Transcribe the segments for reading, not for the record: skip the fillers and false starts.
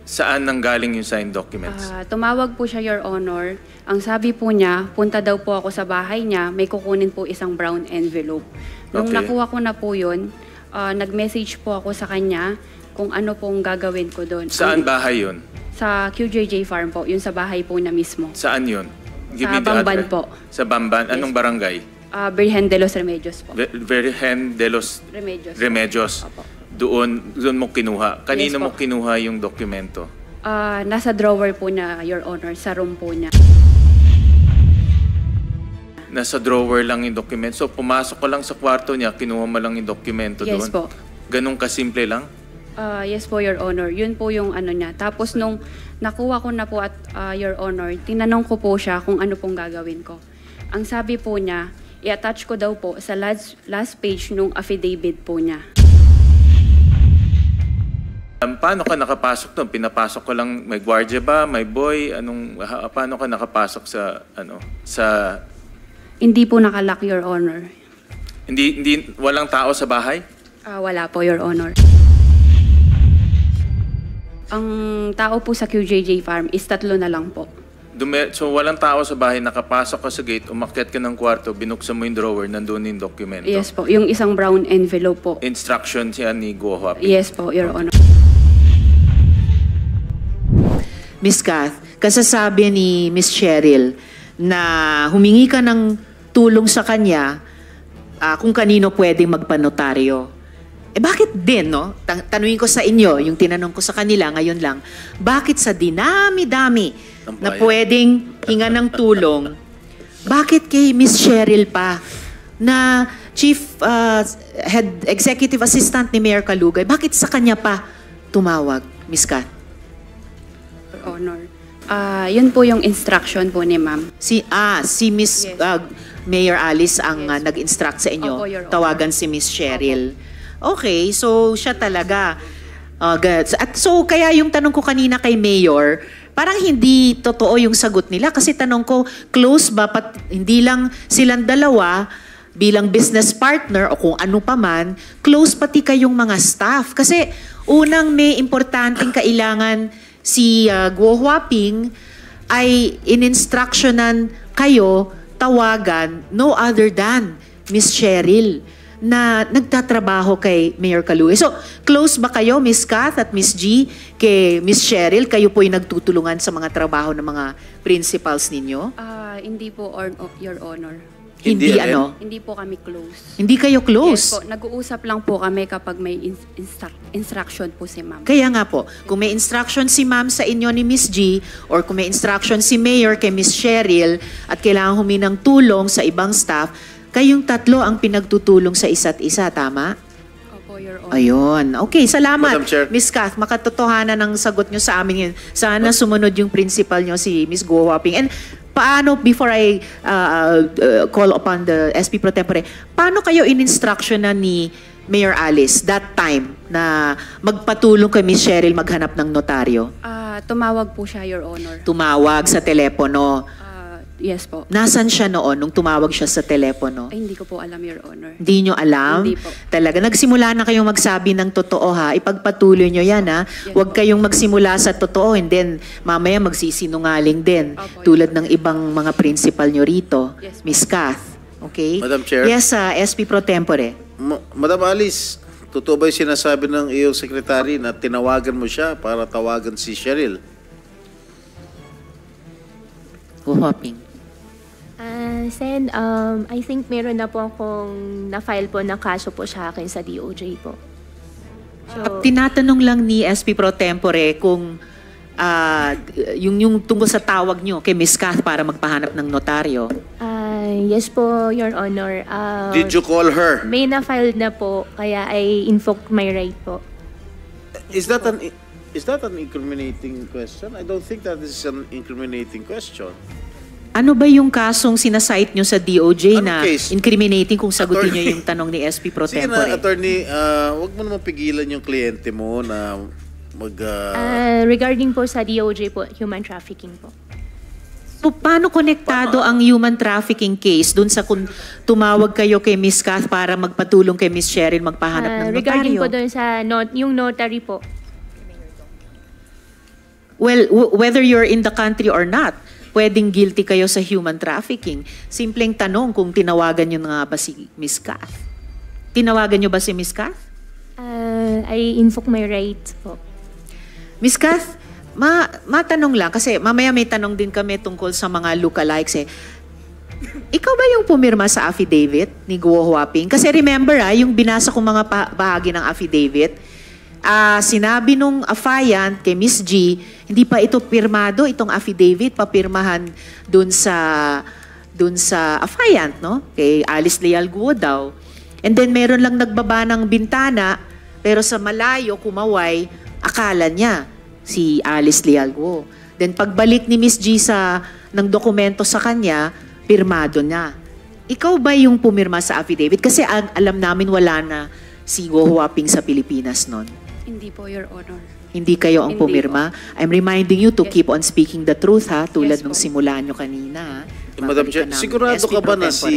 Saan nanggaling yung signed documents? Tumawag po siya, Your Honor. Ang sabi po niya, punta daw po ako sa bahay niya, may kukunin po isang brown envelope. Nung Okay. nakuha ko na po yun, nag-message po ako sa kanya kung ano pong gagawin ko doon. Saan bahay yun? Sa QJJ Farm po, yun sa bahay po na mismo. Saan yun? Give Sa me the Bamban address. po. Sa Bamban? Anong barangay? Virgen de los Remedios po. Virgen de los Remedios. Remedios. Opo. Doon mo kinuha. Kanino Yes mo po. kinuha yung dokumento? Nasa drawer po na, Your Honor, sa room po niya. Nasa drawer lang yung dokumento. So pumasok ko lang sa kwarto niya, kinuha mo lang yung dokumento doon? Yes po. Ganun kasimple lang? Yes po, Your Honor. Yun po yung ano niya. Tapos nung nakuha ko na po at Your Honor, tinanong ko po siya kung ano pong gagawin ko. Ang sabi po niya, i-attach ko daw po sa last page nung affidavit po niya. Paano ka nakapasok doon? Pinapasok ko lang, may gwardiya ba? May boy? Paano ka nakapasok sa Hindi po nakalock, Your Honor. walang tao sa bahay? Wala po, Your Honor. Ang tao po sa QJJ Farm is 3 na lang po. So walang tao sa bahay, nakapasok ka sa gate, umakyat ka ng kwarto, binuksan mo yung drawer, nandun yung dokumento. Yes po, yung isang brown envelope po. Instruction siya ni Guo Huaping. Yes po, Your Honor. Miss Kath, kasasabi ni Miss Cheryl na humingi ka ng tulong sa kanya kung kanino pwedeng magpanotaryo. Bakit din, no? Tanungin ko sa inyo, yung tinanong ko sa kanila ngayon lang, bakit sa dinami-dami na pwedeng hinga ng tulong, bakit kay Miss Cheryl pa na Chief Head Executive Assistant ni Mayor Kalugay, bakit sa kanya pa tumawag, Miss Kath? Your Honor. Yun po yung instruction po ni ma'am. Si Miss Yes. Mayor Alice ang Yes. nag-instruct sa inyo. Opo, Your Honor. Tawagan si Miss Cheryl. Okay, so siya talaga. At so kaya yung tanong ko kanina kay Mayor, parang hindi totoo yung sagot nila kasi tanong ko, close ba hindi lang silang dalawa bilang business partner o kung ano pa man, close pati kayong mga staff. Kasi unang may importanteng kailangan si Guo Huaping ay in-instructionan kayo tawagan no other than Miss Cheryl na nagtatrabaho kay Mayor Kalugay. So, close ba kayo, Miss Kath at Miss G, kay Miss Cheryl? Kayo po'y nagtutulungan sa mga trabaho ng mga principals ninyo? Hindi po, Your Honor. Hindi alin? ano? Hindi po kami close. Hindi kayo close? Yes po, nag-uusap lang po kami kapag may instruction po si ma'am. Kaya nga po, kung may instruction si ma'am sa inyo ni Miss G or kung may instruction si Mayor kay Miss Cheryl at kailangan huminang tulong sa ibang staff, kayong tatlo ang pinagtutulong sa isa't isa, tama? Opo, Your Honor. Ayun. Okay, salamat. Madam Chair. Miss Kath, makatotohanan ng sagot nyo sa amin yun. Sana sumunod yung principal nyo, si Miss Guo Huaping. And paano, before I call upon the SP Pro Tempore, paano kayo in-instructionan ni Mayor Alice that time na magpatulong kay Miss Cheryl maghanap ng notaryo? Tumawag po siya, Your Honor. Tumawag sa telepono. Yes po. Nasaan siya noon nung tumawag siya sa telepono? Ay, hindi ko po alam, Your Honor. Hindi nyo alam? Hindi po. Talaga, nagsimula na kayong magsabi ng totoo ha. Ipagpatuloy nyo yan ha. Yes Huwag po. kayong magsimula sa totoo and then mamaya magsisinungaling din. Opo, Tulad ng ibang mga principal nyo rito. Yes po. Miss Kath. Okay? Madam Chair. Yes, SP Pro Tempore. Madam Alice, totoo ba yung sinasabi ng iyong sekretary na tinawagan mo siya para tawagan si Cheryl? Huhoping. Sen, I think meron na po akong na-file po na kaso po sa akin sa DOJ po. So, Tinatanong lang ni SP Pro Tempore kung yung tungkol sa tawag nyo kay Miss Kath para magpahanap ng notaryo. yes po, Your Honor. Did you call her? May na-file na po, kaya I invoked my right po. Is that an incriminating question? I don't think that is an incriminating question. Ano ba yung kasong sinasite nyo sa DOJ Anong na case? incriminating kung sagutin nyo Attorney. yung tanong ni SP Pro Sige Tempore? na, attorney, wag mo naman pigilan yung kliyente mo na Regarding po sa DOJ po, human trafficking po. So, paano konektado ang human trafficking case dun sa kung tumawag kayo kay Miss Kath para magpatulong kay Miss Cheryl magpahanap ng Regarding notaryo? po doon sa yung notary po. Well, whether you're in the country or not, pwedeng guilty kayo sa human trafficking. Simpleng tanong kung tinawagan nyo nga ba si Miss Kath. Tinawagan nyo ba si Miss Kath? I invoke my rights po. Miss Kath, matanong lang, kasi mamaya may tanong din kami tungkol sa mga lookalikes eh. Ikaw ba yung pumirma sa affidavit ni Guo Huaping? Kasi remember yung binasa kong mga bahagi ng affidavit, sinabi nung affiant kay Miss G, hindi pa ito pirmado, itong affidavit, papirmahan dun sa affiant, no? Kay Alice Leal Guo daw. And then meron lang nagbaba ng bintana, pero sa malayo, kumaway, akala niya si Alice Leal Guo. Then pagbalik ni Miss G ng dokumento sa kanya, pirmado na. Ikaw ba yung pumirma sa affidavit? Kasi alam namin wala na si Guo Huaping sa Pilipinas noon. Hindi po, Your Honor. Hindi kayo ang Hindi pumirma? I'm reminding you to Yes. keep on speaking the truth, ha? Tulad Yes nung po. simulan nyo kanina. ha? Madam Chair, Babalikan namin. sigurado SP ka ba pro na tempore. si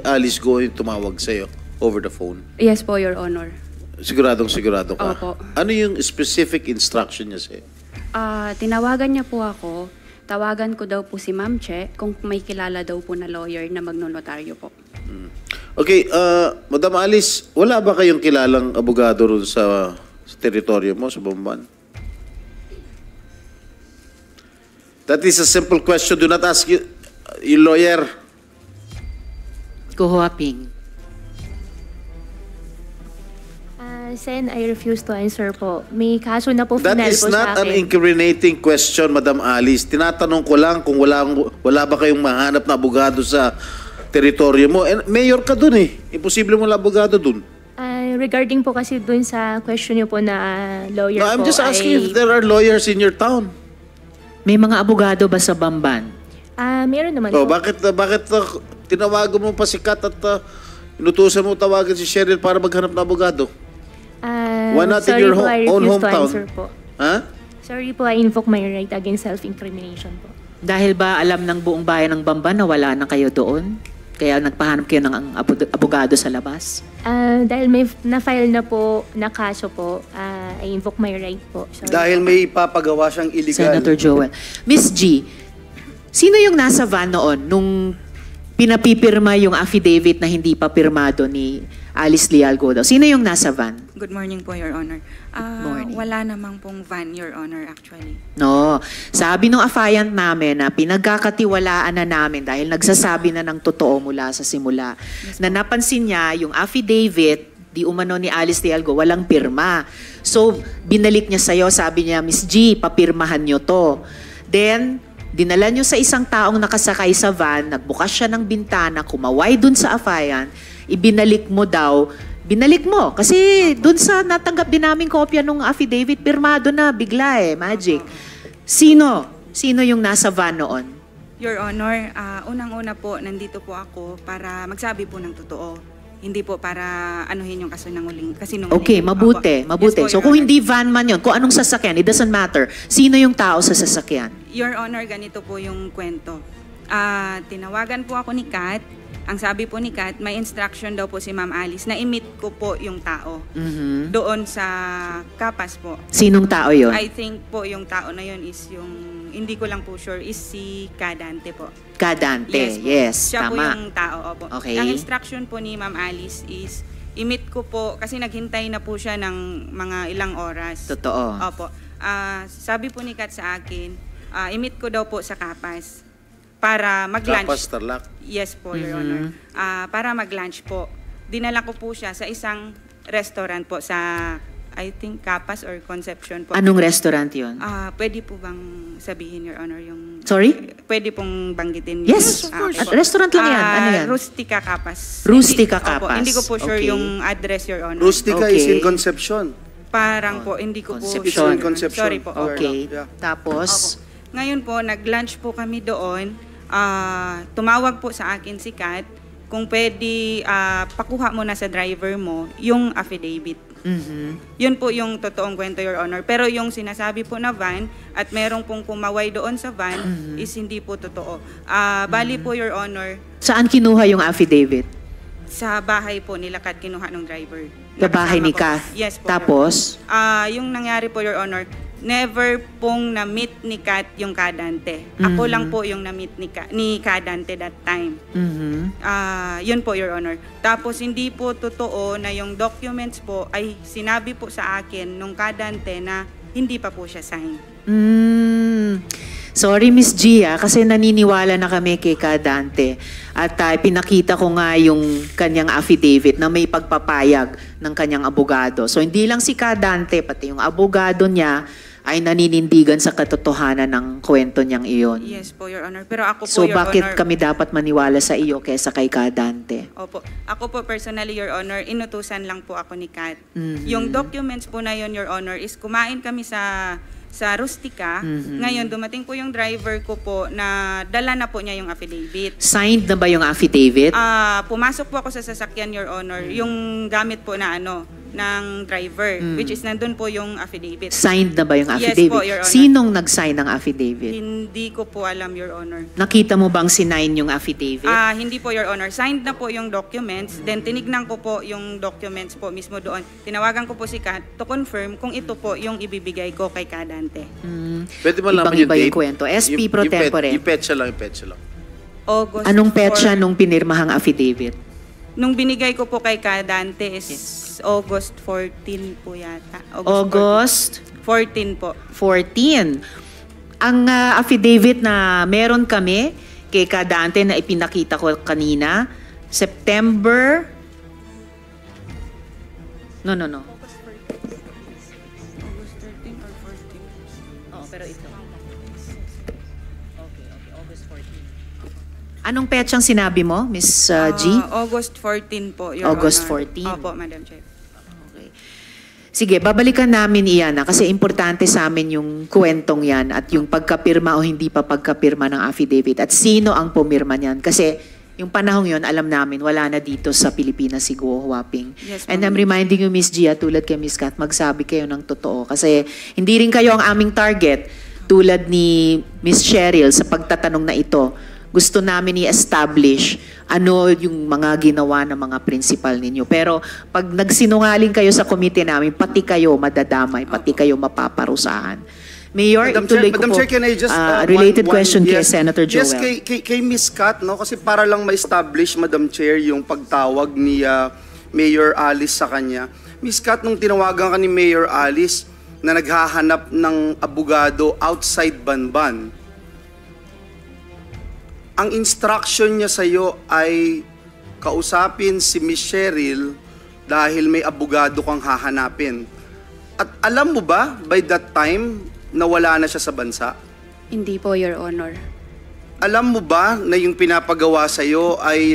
Alice Go yung tumawag sa'yo over the phone? Yes po, Your Honor. Sigurado ka? Opo. Ano yung specific instruction niya sa'yo? Tinawagan niya po ako. Tawagan ko daw po si Ma'am Che kung may kilala daw po na lawyer na magnonotaryo po. Okay, Madam Alice, wala ba kayong kilalang abogado ron sa teritoryo mo, sa Bamban? That is a simple question. Do not ask your lawyer. Guo Huaping. Sen, I refuse to answer po. May kaso na po That final is po sa not an akin. incriminating question, Madam Alice. Tinatanong ko lang kung wala ba kayong mahanap na abogado sa teritoryo mo. And mayor ka dun eh. Imposible mo lang abogado dun. Regarding po kasi dun sa question niyo po na lawyer No, I'm po, just asking if there are lawyers in your town. May mga abogado ba sa Bamban? Meron naman Oh, po. bakit tinawagan mo pa si Kat at inutusan mo tawagan si Cheryl para maghanap ng abogado? Why not in sorry your po, I own refuse to hometown? answer po. Ha? Sorry po, I invoke my right against self-incrimination po. Dahil ba alam ng buong bayan ng Bamban na wala na kayo doon? Kaya nagpahanap kayo ng abogado sa labas? Dahil may na-file na po na kaso po, I invoke my right po. Sorry. Dahil may ipapagawa siyang illegal. Senator Joel. Miss G, sino yung nasa van noon nung pinapipirma yung affidavit na hindi pa pirmado ni Alice Leal Guo daw? Sino yung nasa van? Good morning po, Your Honor. morning. Wala namang pong van, Your Honor, actually. No. Sabi nung affiant namin na pinagkakatiwalaan na namin dahil nagsasabi na ng totoo mula sa simula, na napansin niya yung affidavit, di umano ni Alice Leal Guo, walang pirma. So, binalik niya sa'yo, sabi niya, Miss G, papirmahan niyo to. Then, dinala niyo sa isang taong nakasakay sa van, nagbukas siya ng bintana, kumaway dun sa affiant, ibinalik mo daw. Binalik mo. Kasi dun sa natanggap din namin kopya nung affidavit, pirmado na, bigla magic. Sino yung nasa van noon? Your Honor, unang-una po, nandito po ako para magsabi po ng totoo. Hindi po para anuhin yung kasinungaling. Okay, mabuti. Yes po, So Your kung Honor. hindi van man yun, kung anong sasakyan, it doesn't matter. Sino yung tao sa sasakyan? Your Honor, ganito po yung kwento. Tinawagan po ako ni Kat. Ang sabi po ni Kat, may instruction daw po si Ma'am Alice na i-meet ko po yung tao Mhm. doon sa Kapas po. Sinong tao yun? I think po yung tao na yun is yung, hindi ko lang po sure, is si Kadante po. Kadante. po. Yes, Siya po tama. yung tao. Opo. Okay. Ang instruction po ni Ma'am Alice is i-meet ko po, kasi naghintay na po siya ng mga ilang oras. Totoo. Opo. Sabi po ni Kat sa akin, i-meet ko daw po sa Kapas para mag-lunch. Kapas, Tarlac. Yes po, Your Honor. Para mag-lunch po. Dinala ko po siya sa isang restaurant po sa, I think, Kapas or Concepcion po. Anong restaurant yun? Pwede po bang sabihin, Your Honor, yung... Sorry? Pwede pong banggitin. Yes, of course. Okay po. Restaurant lang yan. Ano yan? Rustica Kapas. Rustica Hindi, opo, Kapas. hindi ko po sure Okay. yung address, Your Honor. Rustica Okay. is in Concepcion. Parang po, hindi ko po Concepcion. sure. Concepcion. Sorry po. Opo. Okay. Yeah. Tapos, Opo. Ngayon po, nag-lunch po kami doon. Tumawag po sa akin si Kat kung pwede pakuha mo na sa driver mo yung affidavit. Yun po yung totoong kwento, Your Honor. Pero yung sinasabi po na van at merong pong kumaway doon sa van is hindi po totoo. Bali po, Your Honor, saan kinuha yung affidavit? sa bahay po nila Kat kinuha ng driver. Sa bahay ni Nakasama ko. Kath? Yes po. Tapos? Yung nangyari po, Your Honor, never pong na-meet ni Kat yung Kadante. Ako lang po yung na-meet ni Kadante that time. Yun po, Your Honor. Tapos hindi po totoo na yung documents po ay sinabi po sa akin nung Kadante na hindi pa po siya sign. Sorry, Miss Gia, kasi naniniwala na kami kay Kadante. At pinakita ko nga yung kanyang affidavit na may pagpapayag ng kanyang abogado. So hindi lang si Kadante, pati yung abogado niya ay naninindigan sa katotohanan ng kwento niyang iyon. Yes po, Your Honor. Pero ako po, So Your bakit Honor, kami dapat maniwala sa iyo kaysa kay Kadante? Opo. Ako po personally, Your Honor, inutusan lang po ako ni Kat. Yung documents po na yun, Your Honor, is kumain kami sa Rustica. Ngayon, dumating po yung driver ko po na dala na po niya yung affidavit. Signed na ba yung affidavit? Pumasok po ako sa sasakyan, Your Honor, yung gamit po na ng driver, which is nandun po yung affidavit. Signed na ba yung Yes affidavit? po, Your Honor. Sinong nag-sign ng affidavit? Hindi ko po alam, Your Honor. Nakita mo bang sinign yung affidavit? Hindi po, Your Honor. Signed na po yung documents. Then tinignan ko po yung documents po mismo doon. Tinawagan ko po si Kat to confirm kung ito po yung ibibigay ko kay Kadante. Pwede mo lang Ibang-iba yung kwento. SP pro tempore. Yung petsa lang. August Anong petsa 4 nung pinirmahang affidavit? Nung binigay ko po kay Kadante is August 14 po yata. August 14 po. 14. Ang affidavit na meron kami kay Kadante na ipinakita ko kanina, September... No. August 13 or 14? Oo, pero ito. Okay, August 14. Anong petsang sinabi mo, Miss G? August 14 po, Your August Honor. 14. Opo, Madam Chair. Okay. Sige, babalikan namin iyan kasi importante sa amin yung kwentong yan at yung pagkapirma o hindi pa pagkapirma ng affidavit at sino ang pumirma niyan. Kasi yung panahong yun, alam namin, wala na dito sa Pilipinas si Guo Huaping. Yes, And ma'am. I'm reminding you, Miss Gia, tulad kay Miss Kat, magsabi kayo ng totoo. Kasi hindi rin kayo ang aming target tulad ni Miss Cheryl sa pagtatanong na ito. Gusto namin i-establish ano yung mga ginawa ng mga principal ninyo. Pero pag nagsinungaling kayo sa komite namin, pati kayo madadamay, pati kayo mapaparusahan. Mayor, ituloy ko Madam po. Chair, can I just related question kay yes, Senator Joel. Yes, kay Miss Kat, no? Kasi para lang ma-establish, Madam Chair, yung pagtawag ni Mayor Alice sa kanya. Miss Kat, nung tinawagan ka ni Mayor Alice na naghahanap ng abogado outside Banban, ang instruction niya sa iyo ay kausapin si Miss Cheryl dahil may abogado kang hahanapin. At alam mo ba, by that time, nawala na siya sa bansa? Hindi po, Your Honor. Alam mo ba na yung pinapagawa sa iyo ay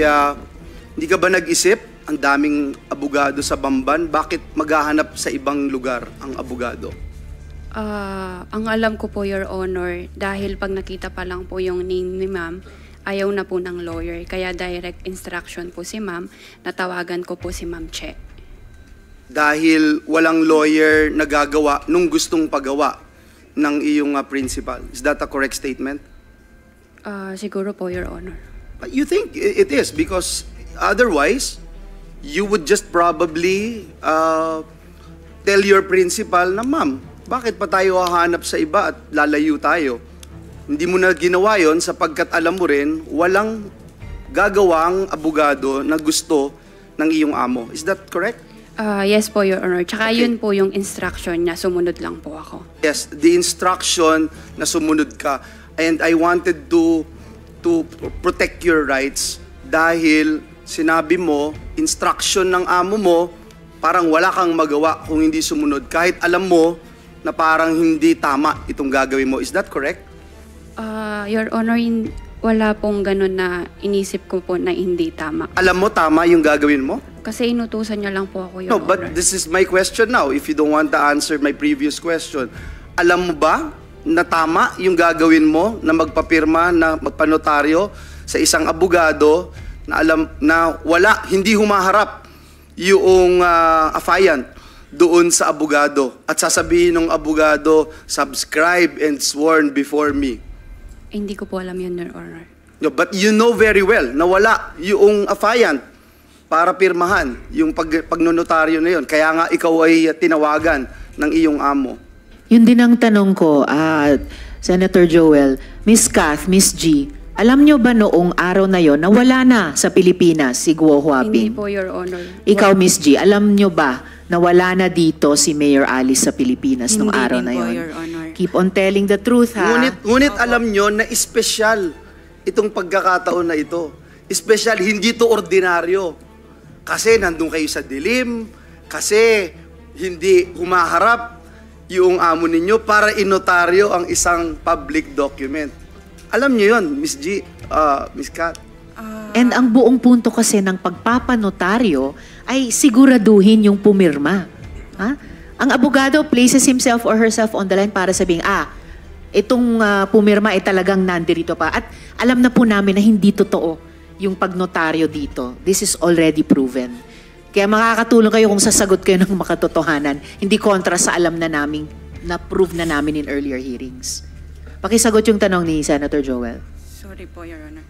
hindi ka ba nag-isip? Ang daming abogado sa Bamban, bakit maghahanap sa ibang lugar ang abogado? Ang alam ko po, Your Honor, dahil pag nakita pa lang po yung name ni ma'am, ayaw na po ng lawyer. Kaya direct instruction po si ma'am, natawagan ko po si Ma'am Che. Dahil walang lawyer na gagawa nung gustong pagawa ng iyong principal. Is that a correct statement? Siguro po, Your Honor. You think it is because otherwise, you would just probably tell your principal na, ma'am, bakit pa tayo hahanap sa iba at lalayo tayo? Hindi mo na ginawa yon sapagkat alam mo rin, walang gagawang abogado na gusto ng iyong amo. Is that correct? Yes po, Your Honor. Tsaka Okay. yun po yung instruction niya, sumunod lang po ako. Yes, the instruction na sumunod ka. And I wanted to protect your rights dahil sinabi mo, instruction ng amo mo, parang wala kang magawa kung hindi sumunod. Kahit alam mo na parang hindi tama itong gagawin mo. Is that correct? Your Honor, wala pong ganun na inisip ko po na hindi tama. Alam mo tama yung gagawin mo? Kasi inutusan niya lang po ako, Your No, Honor. but this is my question now. If you don't want to answer my previous question, alam mo ba na tama yung gagawin mo na magpapirma, na magpanotaryo sa isang abogado na alam na hindi humaharap yung affiant doon sa abogado at sasabihin ng abogado, subscribe and sworn before me? Hindi ko po alam yun, Your Honor. No, but you know very well na wala yung affiant para pirmahan yung pagnonotaryo na yun. Kaya nga ikaw ay tinawagan ng iyong amo. Yun din ang tanong ko, Senator Joel, Miss Kath, Miss G, alam nyo ba noong araw na yon na wala na sa Pilipinas si Guo Hindi Huaping? po, Your Honor. Ikaw, Miss G, alam nyo ba na wala na dito si Mayor Alice sa Pilipinas nung Hindi araw din na po, yon? Your Honor. Keep on telling the truth, ha? Ngunit alam nyo na espesyal itong pagkakataon na ito. Espesyal, hindi to ordinaryo. Kasi nandun kayo sa dilim, kasi hindi humaharap yung amo ninyo para inotaryo ang isang public document. Alam nyo yun, Miss G, Miss Kat. And ang buong punto kasi ng pagpapanotaryo ay siguraduhin yung pumirma. Ha? Ang abogado places himself or herself on the line para sabing, itong pumirma ay talagang nandirito pa. At alam na po namin na hindi totoo yung pagnotaryo dito. This is already proven. Kaya makakatulong kayo kung sasagot kayo ng makatotohanan. Hindi kontra sa alam na namin, na-prove na namin in earlier hearings. Pakisagot yung tanong ni Senator Joel. Sorry po, Your Honor.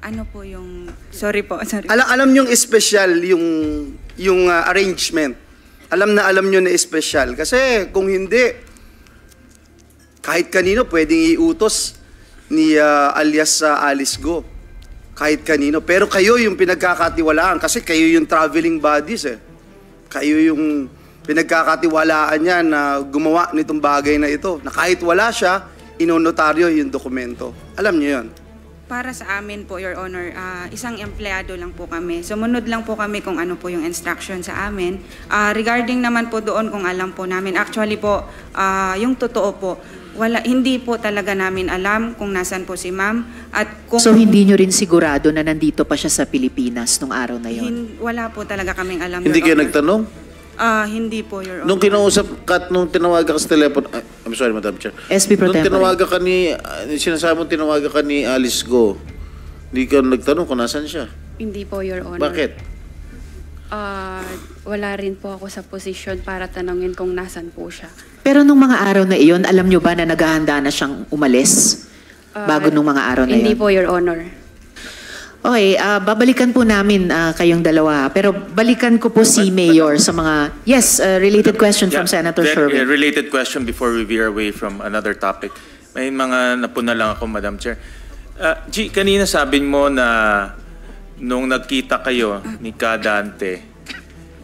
Ano po yung... Sorry po, sorry. Alam nyo yung espesyal yung arrangement. Alam nyo na espesyal. Kasi kung hindi, kahit kanino pwedeng iutos ni alias Alice Go. Kahit kanino. Pero kayo yung pinagkakatiwalaan kasi kayo yung traveling bodies eh. Kayo yung pinagkakatiwalaan niya na gumawa nitong bagay na ito. Na kahit wala siya, inonotaryo yung dokumento. Alam niyo yun. Para sa amin po, Your Honor, isang empleyado lang po kami. Sumunod lang po kami kung ano po yung instruction sa amin. Regarding naman po doon kung alam po namin, actually po, yung totoo po, hindi po talaga namin alam kung nasan po si ma'am. At kung So hindi nyo rin sigurado na nandito pa siya sa Pilipinas nung araw na yon? wala po talaga kaming alam. Hindi Your kayo Honor. nagtanong? Hindi po, Your Honor. Nung kinausap Kat, nung tinawagan ka sa telepono, I'm sorry, Madam Chair. SB Pro Nung Tempore. tinawagan ka sinasabi mo tinawagan ka ni Alice Go, hindi ka nagtanong kung nasan siya. Hindi po, Your Honor. Bakit? Wala rin po ako sa posisyon para tanongin kung nasan po siya. Pero nung mga araw na iyon, alam nyo ba na naghahanda na siyang umalis? Bago nung mga araw na Hindi iyon? po, Your Honor. Okay, babalikan po namin kayong dalawa. Pero balikan ko po si Mayor sa mga... Yes, related question from Senator Sherwin. Related question before we veer away from another topic. May mga napuna lang ako, Madam Chair. G, kanina sabi mo na nung nagkita kayo ni Kadante,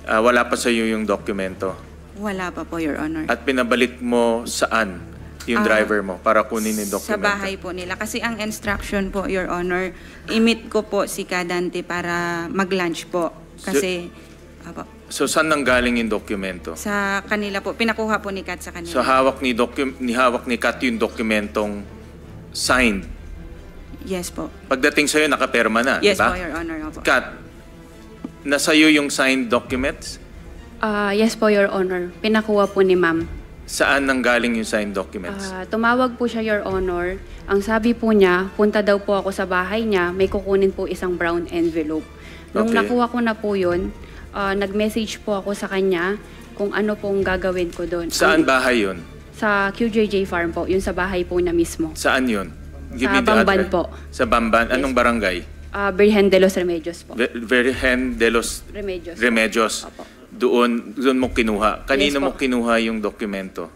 wala pa sa iyo yung dokumento. Wala pa po, Your Honor. At pinabalik mo saan yung driver mo para kunin yung dokumento? Sa bahay po nila. Kasi ang instruction po, Your Honor, i-meet ko po si Kadante para mag-lunch po. Kasi, So saan nanggaling yung dokumento? sa kanila po, pinakuha po ni Kat sa kanila. So hawak ni Kat yung dokumentong signed. Yes po. Pagdating sa'yo, nakaperma na, Yes diba? po, Your Honor. Opo. Kat, nasa iyo yung signed documents? Yes po, Your Honor. Pinakuha po ni ma'am. Saan nanggaling yung signed documents? Tumawag po siya, Your Honor. Ang sabi po niya, punta daw po ako sa bahay niya, may kukunin po isang brown envelope. Nung Okay. nakuha ko na po yun, nag-message po ako sa kanya kung ano pong gagawin ko doon. Saan bahay yun? Sa QJJ Farm po, yun sa bahay po niya mismo. Saan yun? Sa me the Bamban address. po. Sa Bamban? Anong barangay? Virgen de los Remedios po. Virgen de los Remedios. Remedios. Opo. Doon mo kinuha. Kanino Yes po. mo kinuha yung dokumento?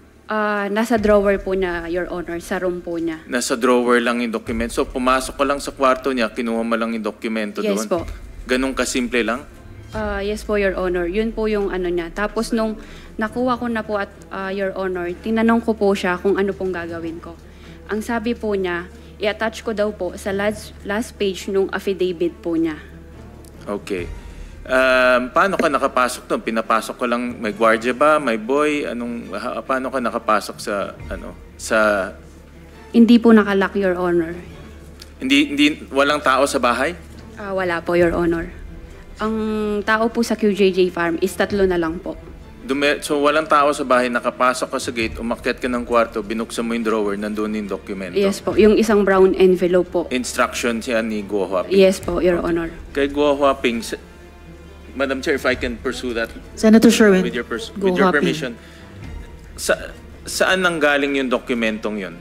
Nasa drawer po niya, Your Honor, sa room po niya. Nasa drawer lang yung dokumento. So pumasok ka lang sa kwarto niya, kinuha mo lang yung dokumento Yes doon? po. Ganun kasimple lang? Yes po, Your Honor. Yun po yung ano niya. Tapos nung nakuha ko na po at Your Honor, tinanong ko po siya kung ano pong gagawin ko. Ang sabi po niya, i-attach ko daw po sa last page nung affidavit po niya. Okay. Paano ka nakapasok doon? Pinapasok ko lang, may gwardiya ba? May boy? Paano ka nakapasok sa Hindi po nakalock, Your Honor. walang tao sa bahay? Wala po, Your Honor. Ang tao po sa QJJ Farm is 3 na lang po. So walang tao sa bahay, nakapasok ka sa gate, umakyat ka ng kwarto, binuksan mo yung drawer, nandun yung dokumento. Yes po, yung isang brown envelope po. Instructions yan ni Guo Huaping. Yes po, Your Honor. Kay Guo Huaping, Madam Chair, if I can pursue that Senator Sherwin, with your Guo Huaping. permission. Saan nanggaling yung dokumentong yun?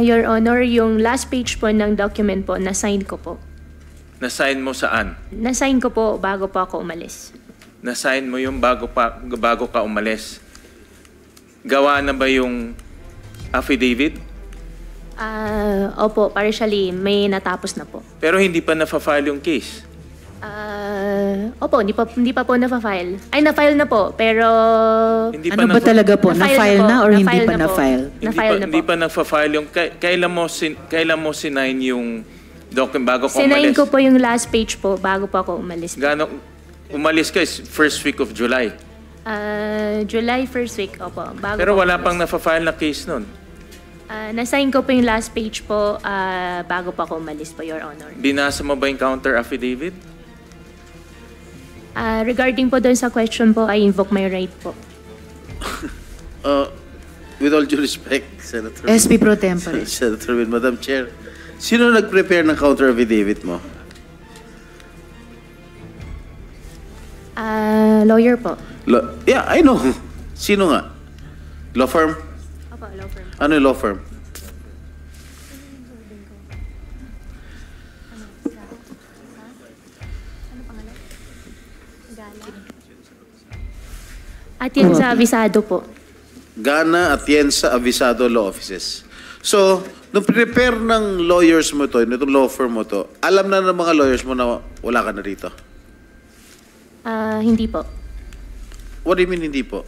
Your Honor, yung last page po ng document po, na-sign ko po. Na-sign mo saan? Na-sign ko po bago po ako umalis. Na-sign mo yung bago ka umalis. Gawa na ba yung affidavit? Opo, partially. May natapos na po. Pero hindi pa na-file yung case. Opo, hindi pa po na-file. Ay, na-file na po, pero... Hindi Ano ba talaga po? Na-file na or hindi pa na po. na-file? Na-file na po. Hindi pa na-file yung... Kailan mo sinign yung document bago ka Sinign umalis? ko po yung last page po bago po ako umalis. Umalis ka is first week of July. July 1st week, opo. Bago Pero po wala umalis. pang na-file na case nun. Na-sign ko po yung last page po bago po ako umalis po, Your Honor. Binasa mo ba yung counter affidavit? Regarding po doon sa question po, I invoke my right po. With all due respect, Senator. SP Pro Tempore. Senator Win, Madam Chair, sino nag-prepare ng counter affidavit mo? Lawyer po. Yeah, I know. Sino nga? Law firm? Opo, law firm. Ano yung law firm? At yun sa abisado po. Gana Atienza Avisado Law Offices. So, nung prepare ng lawyers mo to, nitong law firm mo to, alam na ng mga lawyers mo na wala ka na rito? Hindi po. What do you mean hindi po?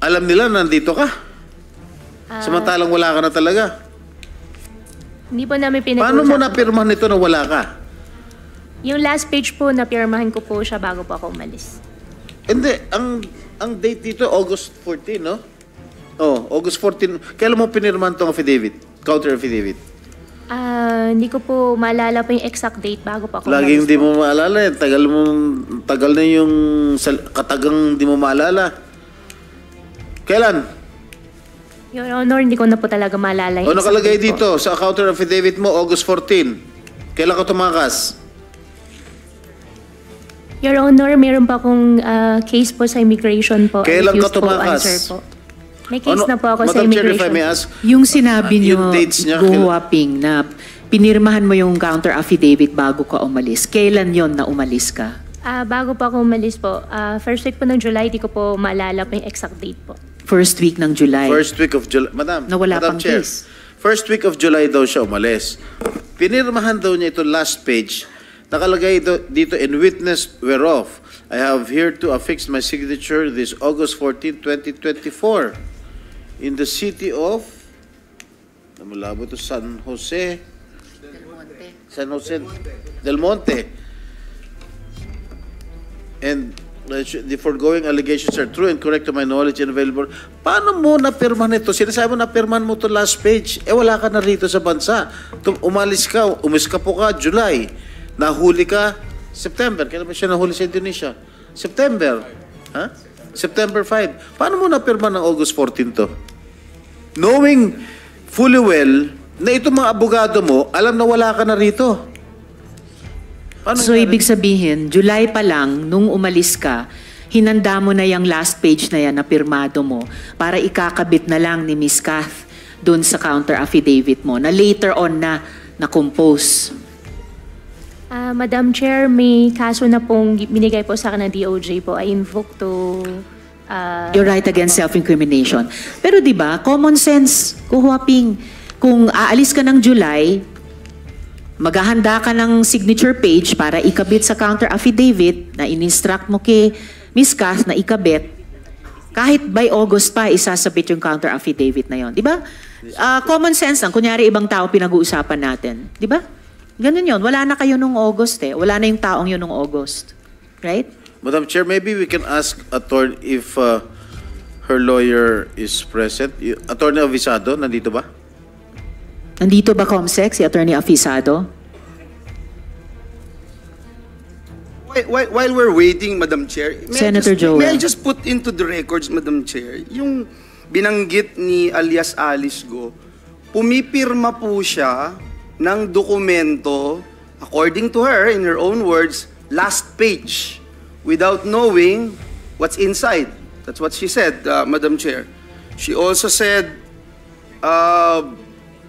Alam nila na nandito ka? Samantalang wala ka na talaga? Hindi po namin pinag-uusap. Paano mo napirmahan nito na wala ka? Yung last page po, napirmahan ko po siya bago po ako umalis. Hindi, ang date dito, August 14, no? Oh, August 14. Kailan mo pinirmahan tong affidavit? Counter affidavit? Hindi ko po maalala po yung exact date bago po ako Laging umalis hindi po. mo maalala. Tagal na yung katagang di mo maalala. Kailan? Your Honor, hindi ko na po talaga maalala O yung exact nakalagay date po. dito sa counter affidavit mo, August 14. Kailan ka tumakas? Your Honor, meron pa akong case po sa immigration po. I Kailan ka refuse po tumakas? answer po. May case na po ako sa Madam Chair, if I immigration. may ask, Yung sinabi yung nyo, dates niya, Go Huaping, na pinirmahan mo yung counter affidavit bago ka umalis. Kailan yon na umalis ka? Bago po ako umalis po, first week po ng July, di ko po maalala po yung exact date po. First week ng July. first week of July. Madam, Na wala Madam pang Chair, case. first week of July daw siya umalis. Pinirmahan daw niya ito last page. Nakalagay dito, in witness whereof, I have here to affix my signature this August 14, 2024 in the city of malabo to San Jose Del Monte. And the foregoing allegations are true and correct to my knowledge and available. Paano mo napirmahan ito? Sinasabi mo napirmahan mo to last page. Wala ka na rito sa bansa. Umalis ka po ka, July. Nahuli ka, September. Kailan ba siya nahuli sa Indonesia? September. Ha? September 5. Paano mo napirmahan ng August 14 to? Knowing fully well na itong mga abogado mo, alam na wala ka na rito. Paano So, ibig sabihin, July pa lang, nung umalis ka, hinanda mo na yung last page na yan na pirmado mo para ikakabit na lang ni Miss Kath dun sa counter affidavit mo na later on na compose. Madam Chair, may kaso na pong binigay po sa akin ng DOJ po. I invoke to... Your right against self-incrimination. Pero di ba, common sense, kuhuaping, kung aalis ka ng July, maghahanda ka ng signature page para ikabit sa counter affidavit na in-instruct mo kay Miss Kath na ikabit, kahit by August pa, isasabit yung counter affidavit na yon, di ba? Common sense lang, kunyari ibang tao pinag-uusapan natin, di ba? Ganun yun, wala na kayo nung August wala na yung taong yun nung August. Right? Madam Chair, maybe we can ask attorney if her lawyer is present. Attorney Avisado, nandito ba? Nandito ba, Comsec, si Attorney Afisado? While we're waiting, Madam Chair, Senator Joel. May I just put into the records, Madam Chair, yung binanggit ni alias Alice Go, pumipirma po siya ng dokumento, according to her, in her own words, last page, without knowing what's inside. That's what she said, Madam Chair. She also said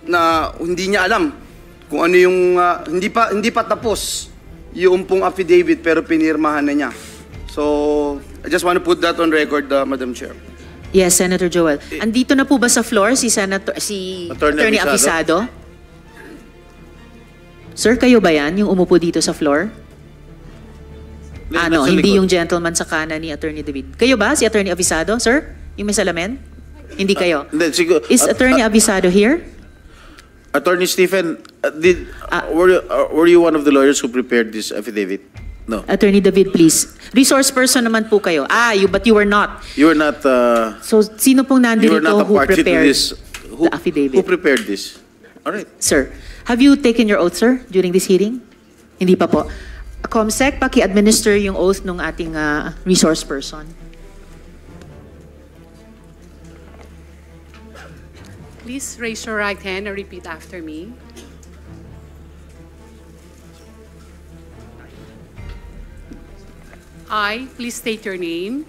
na hindi niya alam kung ano yung hindi pa tapos yung pong affidavit pero pinirmahan na niya. So, I just want to put that on record, Madam Chair. Yes, Senator Joel. Andito na po ba sa floor si Attorney Abisado? Sir, kayo ba yan, yung umupo dito sa floor? Nasa Hindi likod. yung gentleman sa kanan ni Attorney David. Kayo ba, si Attorney Abisado, sir? Yung may salamin? Hindi kayo. Hindi, siguro. Is Attorney Abisado here? Attorney Stephen, were you one of the lawyers who prepared this affidavit? No. Attorney David, please. Resource person naman po kayo. But you were not. You were not. So, sino pong You were nandito not a who party to prepared this. the affidavit? Who prepared this? All right. Sir, have you taken your oath, sir, during this hearing? Hindi pa po. Comsec, paki-administer yung oath ng ating resource person. Please raise your right hand and repeat after me. I, please state your name,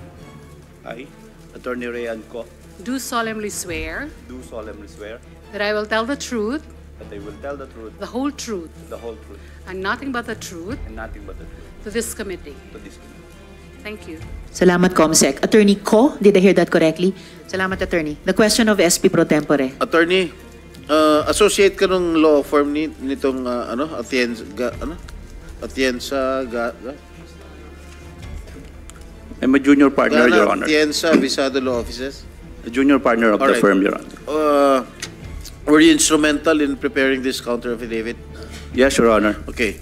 I, Attorney Rayan Ko, do solemnly swear do solemnly swear that I will tell the truth, that I will tell the truth, the whole truth, the whole truth, and nothing but the truth and nothing but the truth to this committee. to this committee. Thank you. Salamat, Comsec. Attorney Ko, did I hear that correctly? Salamat, Attorney. The question of SP Pro Tempore. Attorney, associate ka nung law firm nitong Atienza I'm a junior partner, Your Honor. Atienza Abisado Law Offices. A junior partner of All the right. firm, Your Honor. Were you instrumental in preparing this counter affidavit? Yes, Your Honor. Okay.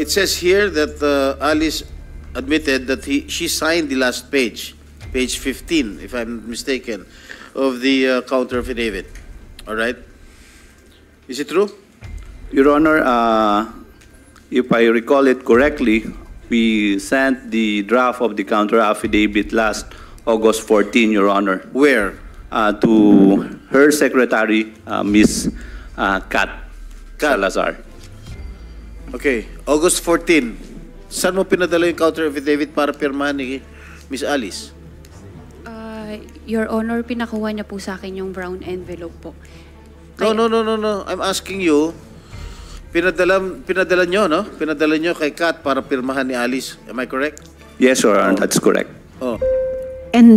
It says here that Alice admitted that she signed the last page 15, if I'm mistaken, of the counter affidavit. All right? Is it true? Your Honor, if I recall it correctly, we sent the draft of the counter affidavit last August 14, Your Honor, Where? to her secretary, Ms. Kat Salazar. Okay. August 14. Saan mo pinadala yung counter affidavit para pirmahan ni Miss Alice? Your Honor, pinakuha niya po sa akin yung brown envelope po. No. I'm asking you, pinadala nyo, no? Pinadala nyo kay Kat para pirmahan ni Alice. Am I correct? Yes, Your Honor, that's correct. Oh. And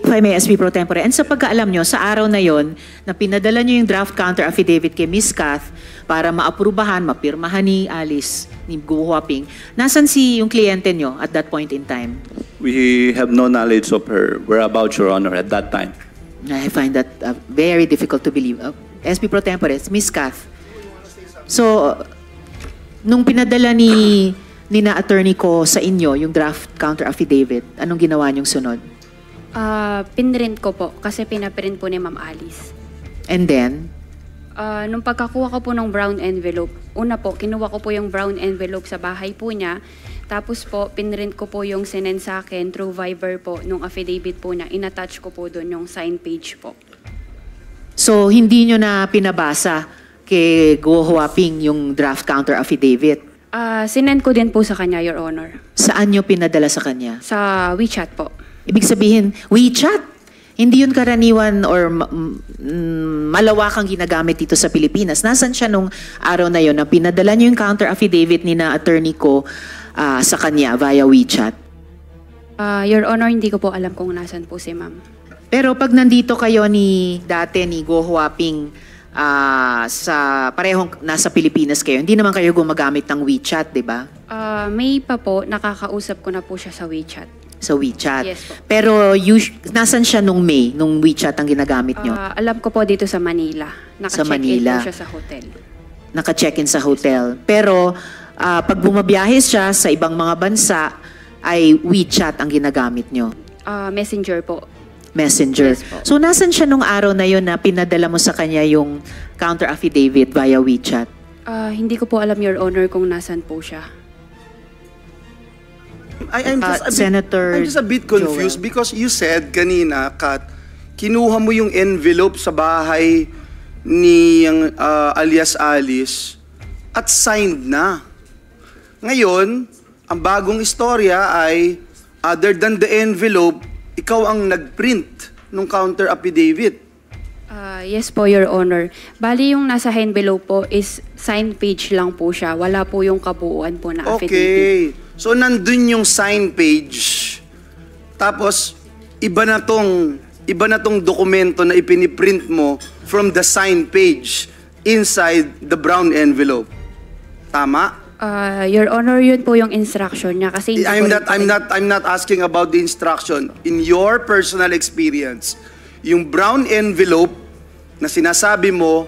if I may, SP Pro Tempore, and sa pagkaalam nyo, sa araw na yon na pinadala nyo yung draft counter affidavit kay Miss Kath para maaprubahan, mapirmahan ni Alice, ni Guo Huaping, nasan yung kliyente nyo at that point in time? We have no knowledge of her whereabouts, Your Honor, at that time. I find that very difficult to believe. SP Pro Tempore, Miss Kath. So, nung pinadala ni na attorney ko sa inyo yung draft counter affidavit, anong ginawa niyong sunod? Pinrint ko po kasi pinaprint po ni Ma'am Alice. And then, Nung pagkakuha ko po ng brown envelope, una po, kinuha ko po yung brown envelope sa bahay po niya. Tapos po, pinrint ko po yung sinend sa akin through Viber po, nung affidavit po niya. In-attach ko po doon yung sign page po. so hindi nyo na pinabasa kay Guo Huaping yung draft counter affidavit? Sinend ko din po sa kanya, Your Honor. Saan nyo pinadala sa kanya? Sa WeChat po. Ibig sabihin, WeChat? Hindi yun karaniwan or malawakang ginagamit dito sa Pilipinas. Nasaan siya nung araw na yun na pinadala niyo yung counter affidavit ni na attorney ko sa kanya via WeChat? Your Honor, hindi ko po alam kung nasan po si Ma'am. Pero pag nandito kayo dati ni Guo Huaping sa parehong nasa Pilipinas kayo, hindi naman kayo gumagamit ng WeChat, di ba? May pa po, nakakausap ko na po siya sa WeChat. Sa WeChat. Yes po. Pero nasan siya nung May, nung WeChat ang ginagamit nyo? Alam ko po dito sa Manila. Sa Naka-check-in Manila. po siya sa hotel. Naka-check-in sa hotel. Pero pag bumabiyahe siya sa ibang mga bansa, ay WeChat ang ginagamit nyo. Messenger po. Messenger. Yes po. So, nasan siya nung araw na yun na pinadala mo sa kanya yung counter affidavit via WeChat? Hindi ko po alam, Your Honor, kung nasan po siya. I'm just a bit confused Joel. because you said kanina, Kat, kinuha mo yung envelope sa bahay ni alias Alice at signed na. Ngayon, ang bagong istorya ay other than the envelope, ikaw ang nagprint nung counter affidavit. Yes po, Your Honor. Bali yung nasa envelope po is sign page lang po siya. Wala po yung kabuuan po na affidavit. Okay. So, nandun yung sign page. Tapos, iba na tong dokumento na ipiniprint mo from the sign page inside the brown envelope. Tama? Your Honor, yun po yung instruction niya kasi hindi I'm ko I'm not asking about the instruction. In your personal experience, yung brown envelope na sinasabi mo,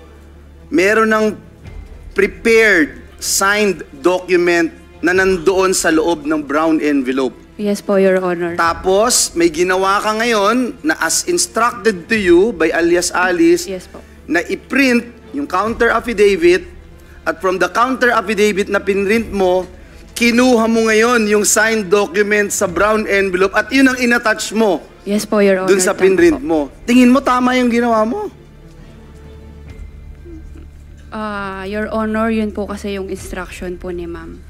meron ng prepared, signed document na nandoon sa loob ng brown envelope. Yes po, Your Honor. Tapos, may ginawa ka ngayon na as instructed to you by alias Alice, Yes po. na i-print yung counter affidavit, at from the counter affidavit na pinrint mo, kinuha mo ngayon yung signed document sa brown envelope at yun ang inattach mo Yes po, Your Honor. dun sa Tama pinrint po. mo. Tingin mo tama yung ginawa mo? Your Honor, yun po kasi yung instruction po ni ma'am.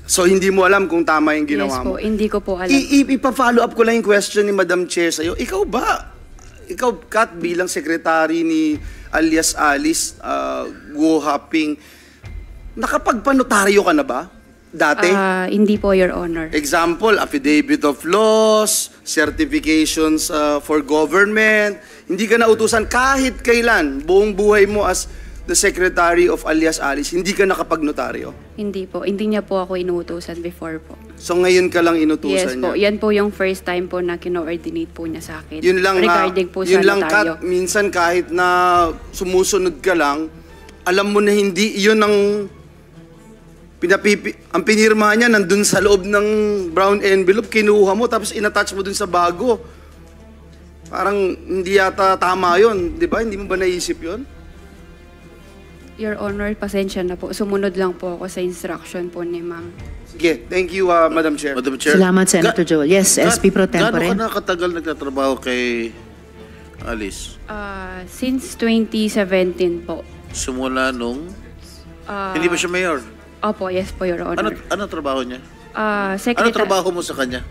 So, hindi mo alam kung tama yung Yes ginawa po, mo? hindi ko po alam. Ipa-follow up ko lang yung question ni Madam Chair sa'yo. Ikaw, Kat, bilang secretary ni alias Alice, Go Hopping, nakapagpanotaryo ka na ba? Dati? Hindi po, Your Honor. Example, affidavit of laws, certifications for government. Hindi ka nautusan kahit kailan, buong buhay mo as the secretary of alias Alice, hindi ka nakapagnotaryo. Hindi po. Hindi niya po ako inuutosan before po. So ngayon ka lang Yes inutusan po. niya. Yan po yung first time po na kino-ordinate po niya sa akin. Yun lang, regarding po yun sa lang, notaryo. Kat, minsan kahit na sumusunod ka lang, alam mo na hindi yun ang ang pinirma niya nandun sa loob ng brown envelope, kinuha mo, tapos inattach mo dun sa bago. Parang hindi yata tama yun, di ba? Hindi mo ba naisip yun? Your Honor, pasensya na po. Sumunod lang po ako sa instruction po ni ma'am. Sige, thank you, Madam Chair. Madam Chair. Salamat, Senator Joel. Yes, SP Pro Tempore. Gaano ka nakatagal nagtatrabaho kay Alice? Since 2017 po. Simula nung... hindi ba siya mayor? Opo, yes po, Your Honor. Ano trabaho niya? Ano Secretary, trabaho mo sa kanya?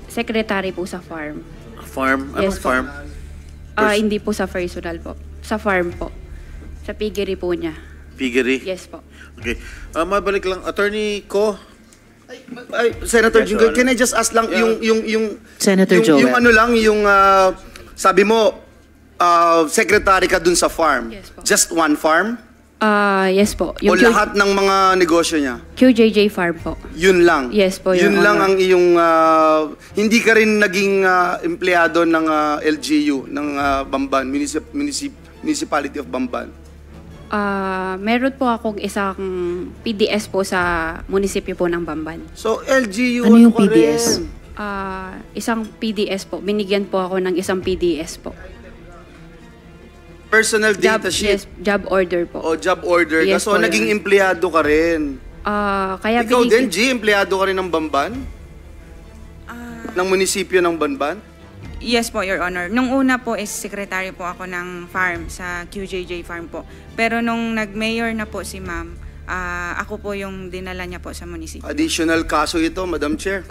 secretary po sa farm. Farm? Anong Yes po. farm? Hindi po sa personal po. Sa farm po. Sa piggery po niya. Piggery? Yes po. Okay. Mabalik lang. Attorney Ko? Ay, Senator Jinggoy, can I just ask lang yung Senator Joel. Yung ano lang, yung sabi mo, secretary ka dun sa farm. Yes po. Just one farm? Yes po. O lahat ng mga negosyo niya? QJJ Farm po. Yun lang? Yes po, Your Yun lang Honor. ang iyong, hindi ka rin naging empleyado ng LGU, ng Bamban, Municipality of Bamban? Meron po akong isang PDS po sa munisipyo po ng Bamban. So, LGU, Ano yung ka PDS? rin? Isang PDS po. Binigyan po ako ng isang PDS po. Personal data sheet? Yes, job order po. O job order ka. Yes So, po, naging Your empleyado ka rin. Kaya Ikaw din, G, empleyado ka rin ng Bamban? Ng munisipyo ng Bamban? Yes po, Your Honor. Nung una po is secretary po ako ng farm sa QJJ Farm po. Pero nung nag-mayor na po si ma'am, ako po yung dinala niya po sa munisipyo. Additional kaso ito, Madam Chair.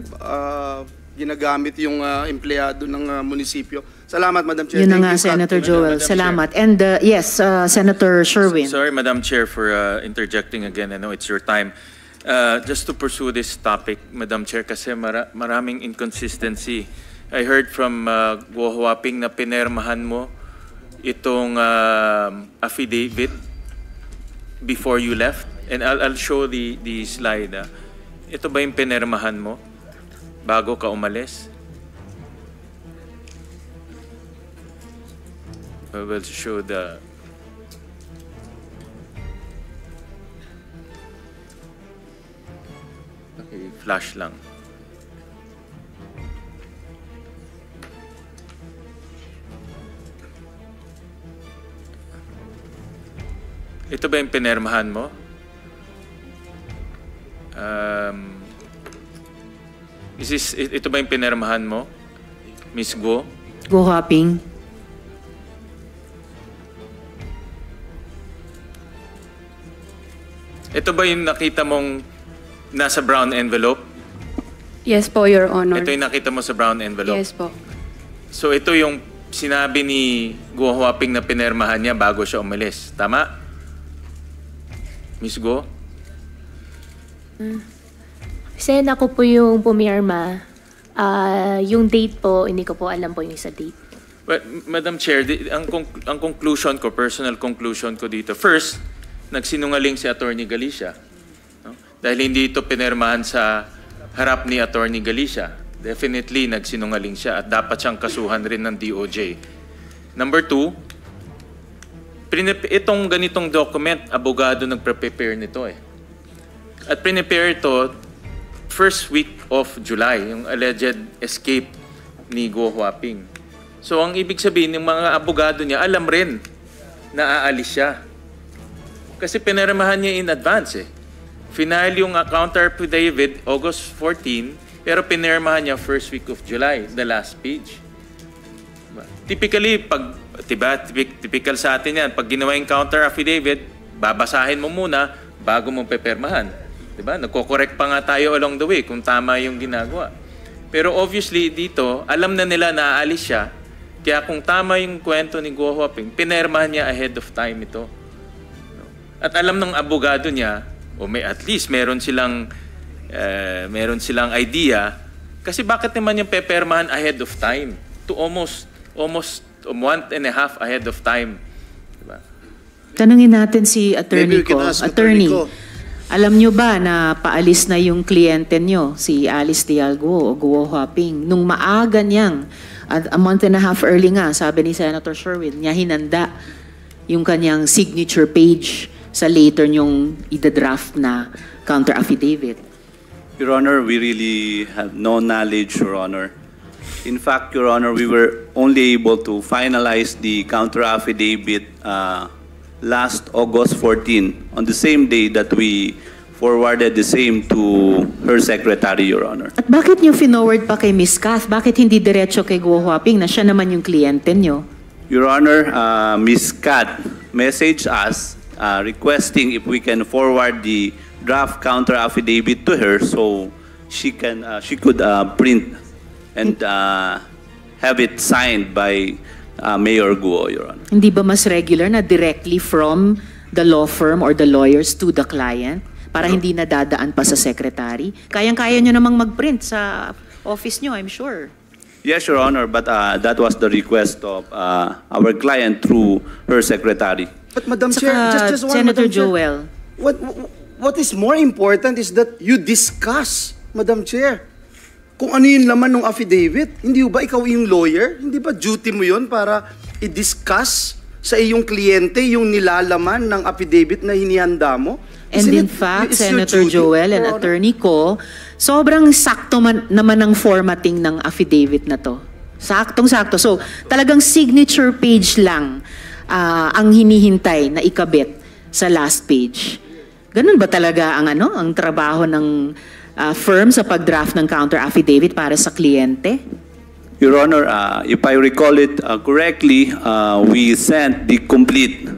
Ginagamit yung empleyado ng munisipyo. Salamat, Madam Chair. Yun na Thank nga, you, Kat. Senator Thank you, Joel. Madam Chair. Salamat. And yes, Senator Sherwin. Sorry, Madam Chair, for interjecting again. I know it's your time. Just to pursue this topic, Madam Chair, kasi maraming inconsistency. I heard from Go Hopping na pinermahan mo itong affidavit before you left. And I'll show the slide. Ito ba yung pinermahan mo bago ka umalis? I will show the... Okay, flash lang. Ito ba yung pinermahan mo? Ito ba yung pinermahan mo? Miss Go? Go Hopping. Ito ba yung nakita mong nasa brown envelope? Yes po, Your Honor. Ito yung nakita mo sa brown envelope? Yes po. So ito yung sinabi ni Guo Huaping na pinermahan niya bago siya umalis. Tama? Miss Guo? Sen, ako po yung pumirma. Yung date po, hindi ko po alam po yung sa date. Well, Madam Chair, ang conclusion ko, personal conclusion ko dito, first, nagsinungaling si Attorney Galicia. No? Dahil hindi ito pinermahan sa harap ni Attorney Galicia. Definitely, nagsinungaling siya at dapat siyang kasuhan rin ng DOJ. Number two, itong ganitong document, abogado nagpre-prepare nito eh. At prepare ito first week of July, yung alleged escape ni Guo Huaping. So, ang ibig sabihin, yung mga abogado niya, alam rin na aalis siya. Kasi pinirmahan niya in advance eh. Final yung counter affidavit, August 14, pero pinirmahan niya first week of July, the last page. Typically, typical sa atin yan, pag ginawa yung counter affidavit, babasahin mo muna bago mo pepirmahan. Diba? Nagko-correct pa nga tayo along the way kung tama yung ginagawa. Pero obviously dito, alam na nila na aalis siya. Kaya kung tama yung kwento ni Guo Huaping, pinirmahan niya ahead of time ito. At alam ng abogado niya, o at least meron silang idea, kasi bakit naman yung pepirmahan ahead of time? To almost 1.5 ahead of time. Diba? Tanungin natin si attorney Maybe we ko. can ask Attorney, Attorney Ko. alam nyo ba na paalis na yung kliyente nyo, si Alice Dialgo o Guo Huaping, nung maaga niyang, at a month and a half early nga, sabi ni Senator Sherwin, niya hinanda yung kanyang signature page sa later nyong ida-draft na counter affidavit. Your Honor, we really have no knowledge, Your Honor. In fact, Your Honor, we were only able to finalize the counter affidavit last August 14, on the same day that we forwarded the same to her secretary, Your Honor. At bakit nyo finoward pa kay Ms. Kath? Bakit hindi diretso kay Guo Huaping na siya naman yung kliyente nyo? Your Honor, Ms. Kat messaged us requesting if we can forward the draft counter affidavit to her so she could print and have it signed by Mayor Guo, Your Honor. Hindi ba mas regular na directly from the law firm or the lawyers to the client para hindi nadadaan pa sa secretary? Kayang-kaya nyo namang mag-print sa office nyo, I'm sure. Yes, Your Honor, but that was the request of our client through her secretary. But Madam Saka, Chair, just one, Senator Madam Chair. Joel. What is more important is that you discuss, Madam Chair, kung ano yung laman ng affidavit. Hindi ba ikaw yung lawyer? Hindi ba duty mo yun para i-discuss sa iyong kliyente yung nilalaman ng affidavit na hinihanda mo? And Isn't in it- fact, it's your Senator duty, Joel and Your Honor? attorney ko, sobrang sakto naman ang formatting ng affidavit na to. Saktong-sakto. So, talagang signature page lang ang hinihintay na ikabit sa last page. Ganun ba talaga ang trabaho ng firm sa pag-draft ng counter affidavit para sa kliyente? Your Honor, if I recall it correctly, we sent the complete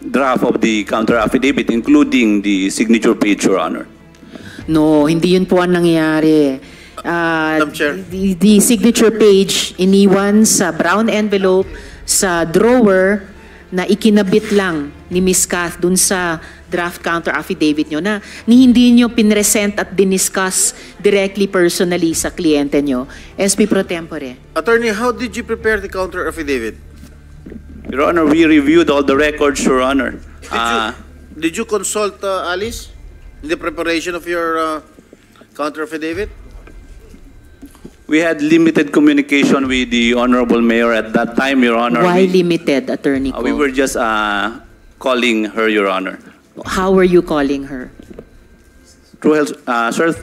draft of the counter affidavit, including the signature page, Your Honor. No, hindi yun po ang nangyayari. Madam Chair. The signature page iniwan sa brown envelope sa drawer na ikinabit lang ni Ms. Kath dun sa draft counter affidavit nyo na hindi nyo pinresent at diniscuss directly personally sa kliyente nyo. SB Pro Tempore. Attorney, how did you prepare the counter affidavit? Your Honor, we reviewed all the records, Your Honor. Did you consult Alice in the preparation of your counter affidavit? We had limited communication with the Honorable Mayor at that time, Your Honor. Why limited, Attorney ko? We were just calling her, Your Honor. How were you calling her? Through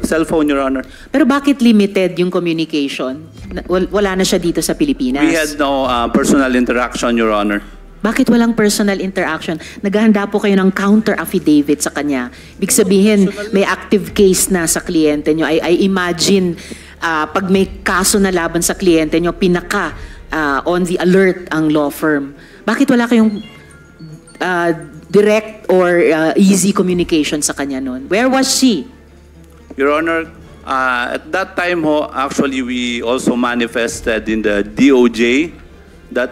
cell phone, Your Honor. Pero bakit limited yung communication? Wala na siya dito sa Pilipinas. We had no personal interaction, Your Honor. Bakit walang personal interaction? Naghahanda po kayo ng counter affidavit sa kanya. Ibig sabihin, may active case na sa kliyente nyo. I imagine, pag may kaso na laban sa kliyente nyo, pinaka on the alert ang law firm. Bakit wala kayong direct or easy communication sa kanya noon? Where was she? Your Honor, At that time ho, actually we also manifested in the DOJ that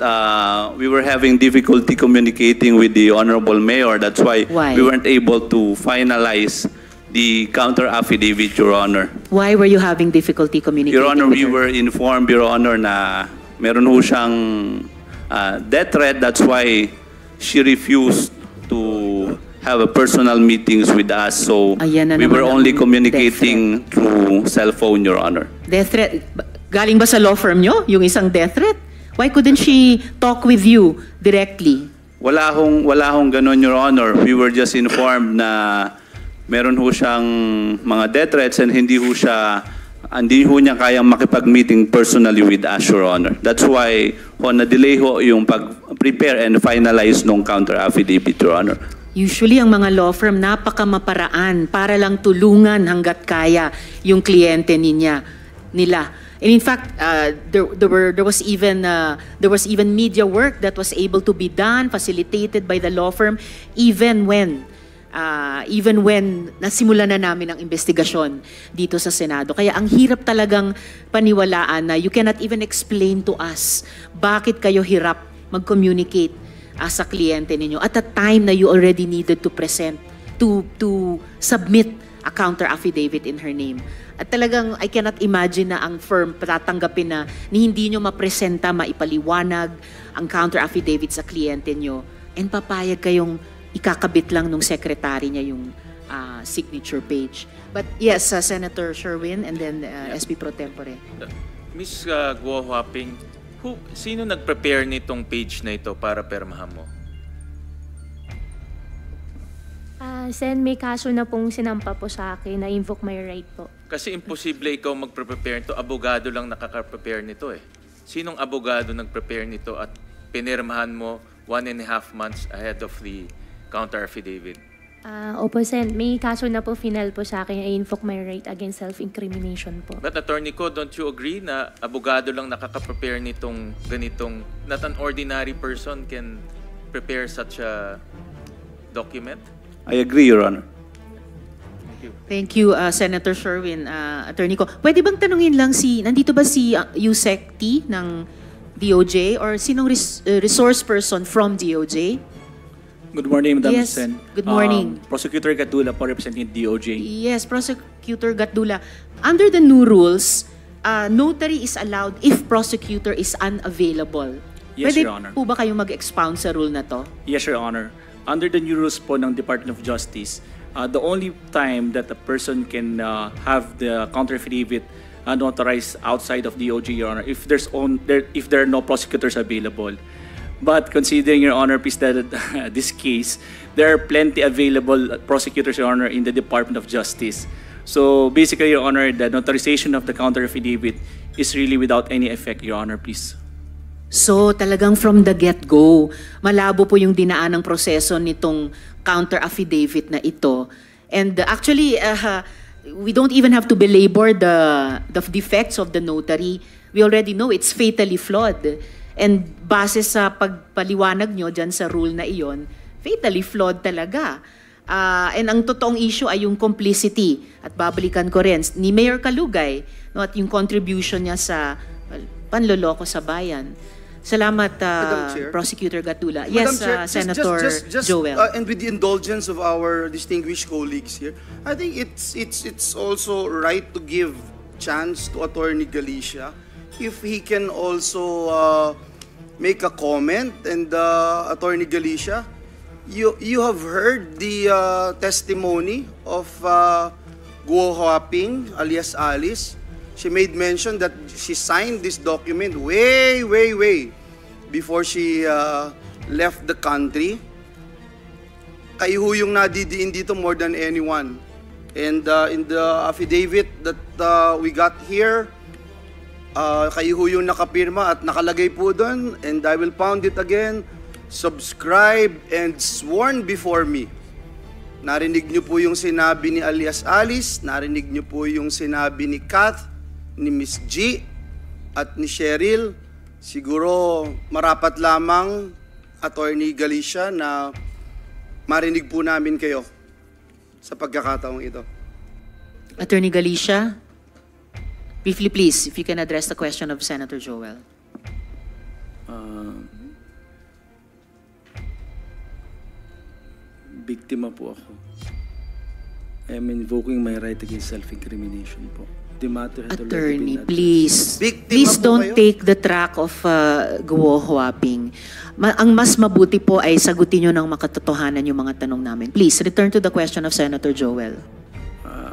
we were having difficulty communicating with the Honorable Mayor. That's why Why? we weren't able to finalize the counter affidavit, Your Honor. Why were you having difficulty communicating Your Honor, with we her? were informed, Your Honor, na meron ho siyang death threat. That's why she refused to have a personal meetings with us. So Ayan na we were naman only ang communicating through cell phone, Your Honor. Death threat? Galing ba sa law firm nyo, yung isang death threat? Why couldn't she talk with you directly? Wala hong ganun, Your Honor. We were just informed na meron ho siyang mga death threats and hindi ho niya kayang makipag-meeting personally with us, Your Honor. That's why na-delay ho yung pag-prepare and finalize nung counter affidavit, Your Honor. Usually, ang mga law firm, napakamaparaan para lang tulungan hanggat kaya yung kliyente nila. And in fact, there was even media work that was able to be done, facilitated by the law firm, even when nasimula na namin ang investigasyon dito sa Senado. Kaya ang hirap talagang paniwalaan na you cannot even explain to us bakit kayo hirap mag-communicate sa kliyente ninyo at a time na you already needed to submit a counter affidavit in her name. At talagang I cannot imagine na ang firm patatanggapin na hindi nyo mapresenta, maipaliwanag ang counter affidavit sa kliyente nyo and papayag kayong ikakabit lang nung secretary niya yung signature page. But yes, Senator Sherwin and then SP Pro Tempore. Ms. Guo Huaping, sino nag-prepare nitong page na ito para permahan mo? Sen, may kaso na pong sinampa po sa akin na invoke my right po. Kasi imposible ikaw mag-prepare nito. Abogado lang nakaka-prepare nito eh. Sinong abogado nag-prepare nito at pinirmahan mo 1.5 months ahead of the counter affidavit? Opo, Sen. May kaso na po final po sa akin. I invoke my right against self-incrimination po. But Attorney Ko, don't you agree na abogado lang nakaka-prepare nitong ganitong, not an ordinary person can prepare such a document? I agree, Your Honor. Thank you, Senator Sherwin. Attorney Ko, pwede bang tanungin lang nandito ba si Yusek T ng DOJ or sinong resource person from DOJ? Good morning, Madam Yes, Sen. good morning. Prosecutor Gatdula po representing DOJ. Yes, Prosecutor Gatdula. Under the new rules, notary is allowed if prosecutor is unavailable. Yes, Pwede Your Honor. po ba kayong mag-expound sa rule na to? Yes, Your Honor. Under the new rules po ng Department of Justice, the only time that a person can have the counter affidavit notarized outside of DOJ, Your Honor, if there are no prosecutors available. But considering, Your Honor, please, that this case, there are plenty available prosecutors, Your Honor, in the Department of Justice. So basically, Your Honor, the notarization of the counter affidavit is really without any effect, Your Honor, please. So talagang from the get-go, malabo po yung dinaanang proseso nitong counter affidavit na ito. And actually, we don't even have to belabor the defects of the notary. We already know it's fatally flawed. And base sa pagpaliwanag nyo dyan sa rule na iyon, fatally flawed talaga. And ang totoong issue ay yung complicity. At babalikan ko rin ni Mayor Kalugay, no, at yung contribution niya sa panloloko sa bayan. Salamat, Prosecutor Gatdula. Yes, Senator Joel. And with the indulgence of our distinguished colleagues here, I think it's also right to give chance to Attorney Galicia if he can also make a comment. And Attorney Galicia, you have heard the testimony of Guo Huaping alias Alice. She made mention that she signed this document way before she left the country. Kayo ho yung nadidiin dito more than anyone. And in the affidavit that we got here, kayo ho yung nakapirma at nakalagay po doon, and I will pound it again, subscribe and sworn before me. Narinig niyo po yung sinabi ni alias Alice, narinig niyo po yung sinabi ni Kath, ni Miss G, at ni Cheryl. Siguro marapat lamang, Attorney Galicia, na marinig po namin kayo sa pagkakataong ito. Attorney Galicia? Briefly, please, if you can address the question of Senator Joel. Biktima po ako. I am invoking my right against self-incrimination po. The matter had Attorney, already been please. Biktima Please po don't kayo? take the track of guwahwaping. Ang mas mabuti po ay sagutin nyo ng makatotohanan yung mga tanong namin. Please, return to the question of Senator Joel.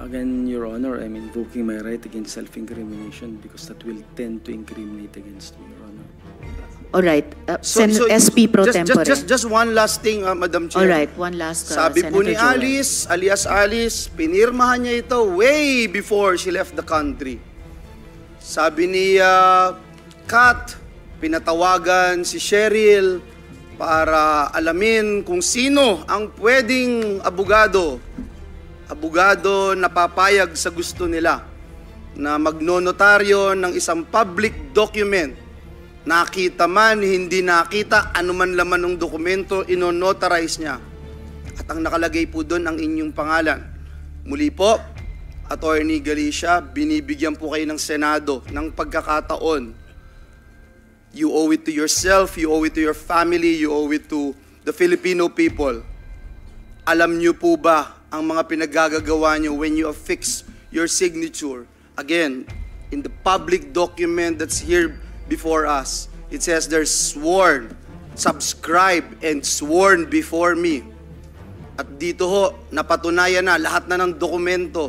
Again, Your Honor, I'm invoking my right against self-incrimination because that will tend to incriminate against me, Your Honor. Alright, SP Pro Tempore. Just one last thing, Madam Chair. Alright, one last, Sabi po Senator ni Joel. Alice, alias Alice, pinirmahan niya ito way before she left the country. Sabi ni Kat, pinatawagan si Cheryl para alamin kung sino ang pwedeng abogado na papayag sa gusto nila na magnonotaryo ng isang public document. Nakita man, hindi nakita, anuman laman ng dokumento, inonotarize niya. At ang nakalagay po doon ang inyong pangalan. Muli po, Attorney Galicia, binibigyan po kayo ng Senado ng pagkakataon. You owe it to yourself, you owe it to your family, you owe it to the Filipino people. Alam niyo po ba ang mga pinagagagawa niyo when you affix your signature? Again, in the public document that's here before us, it says there's sworn, subscribed, and sworn before me. At dito ho, napatunayan na lahat na ng dokumento,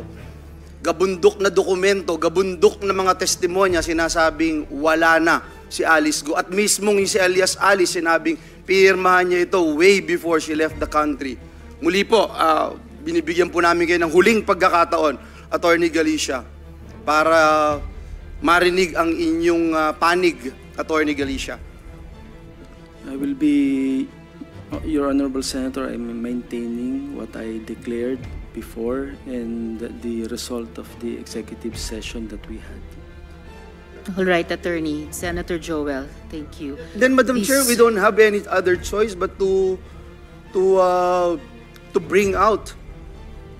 gabundok na dokumento, gabundok na mga testimonya, sinasabing wala na si Alice Go. At mismong si alias Alice, sinabing pirmahan niya ito way before she left the country. Muli po, binibigyan po namin kayo ng huling pagkakataon, Attorney Galicia, para marinig ang inyong panig, Attorney Galicia. I will be, Your Honorable Senator, I'm maintaining what I declared before and the result of the executive session that we had. All right, Attorney. Senator Joel, thank you. Then, Madam Please. Chair, we don't have any other choice but to bring out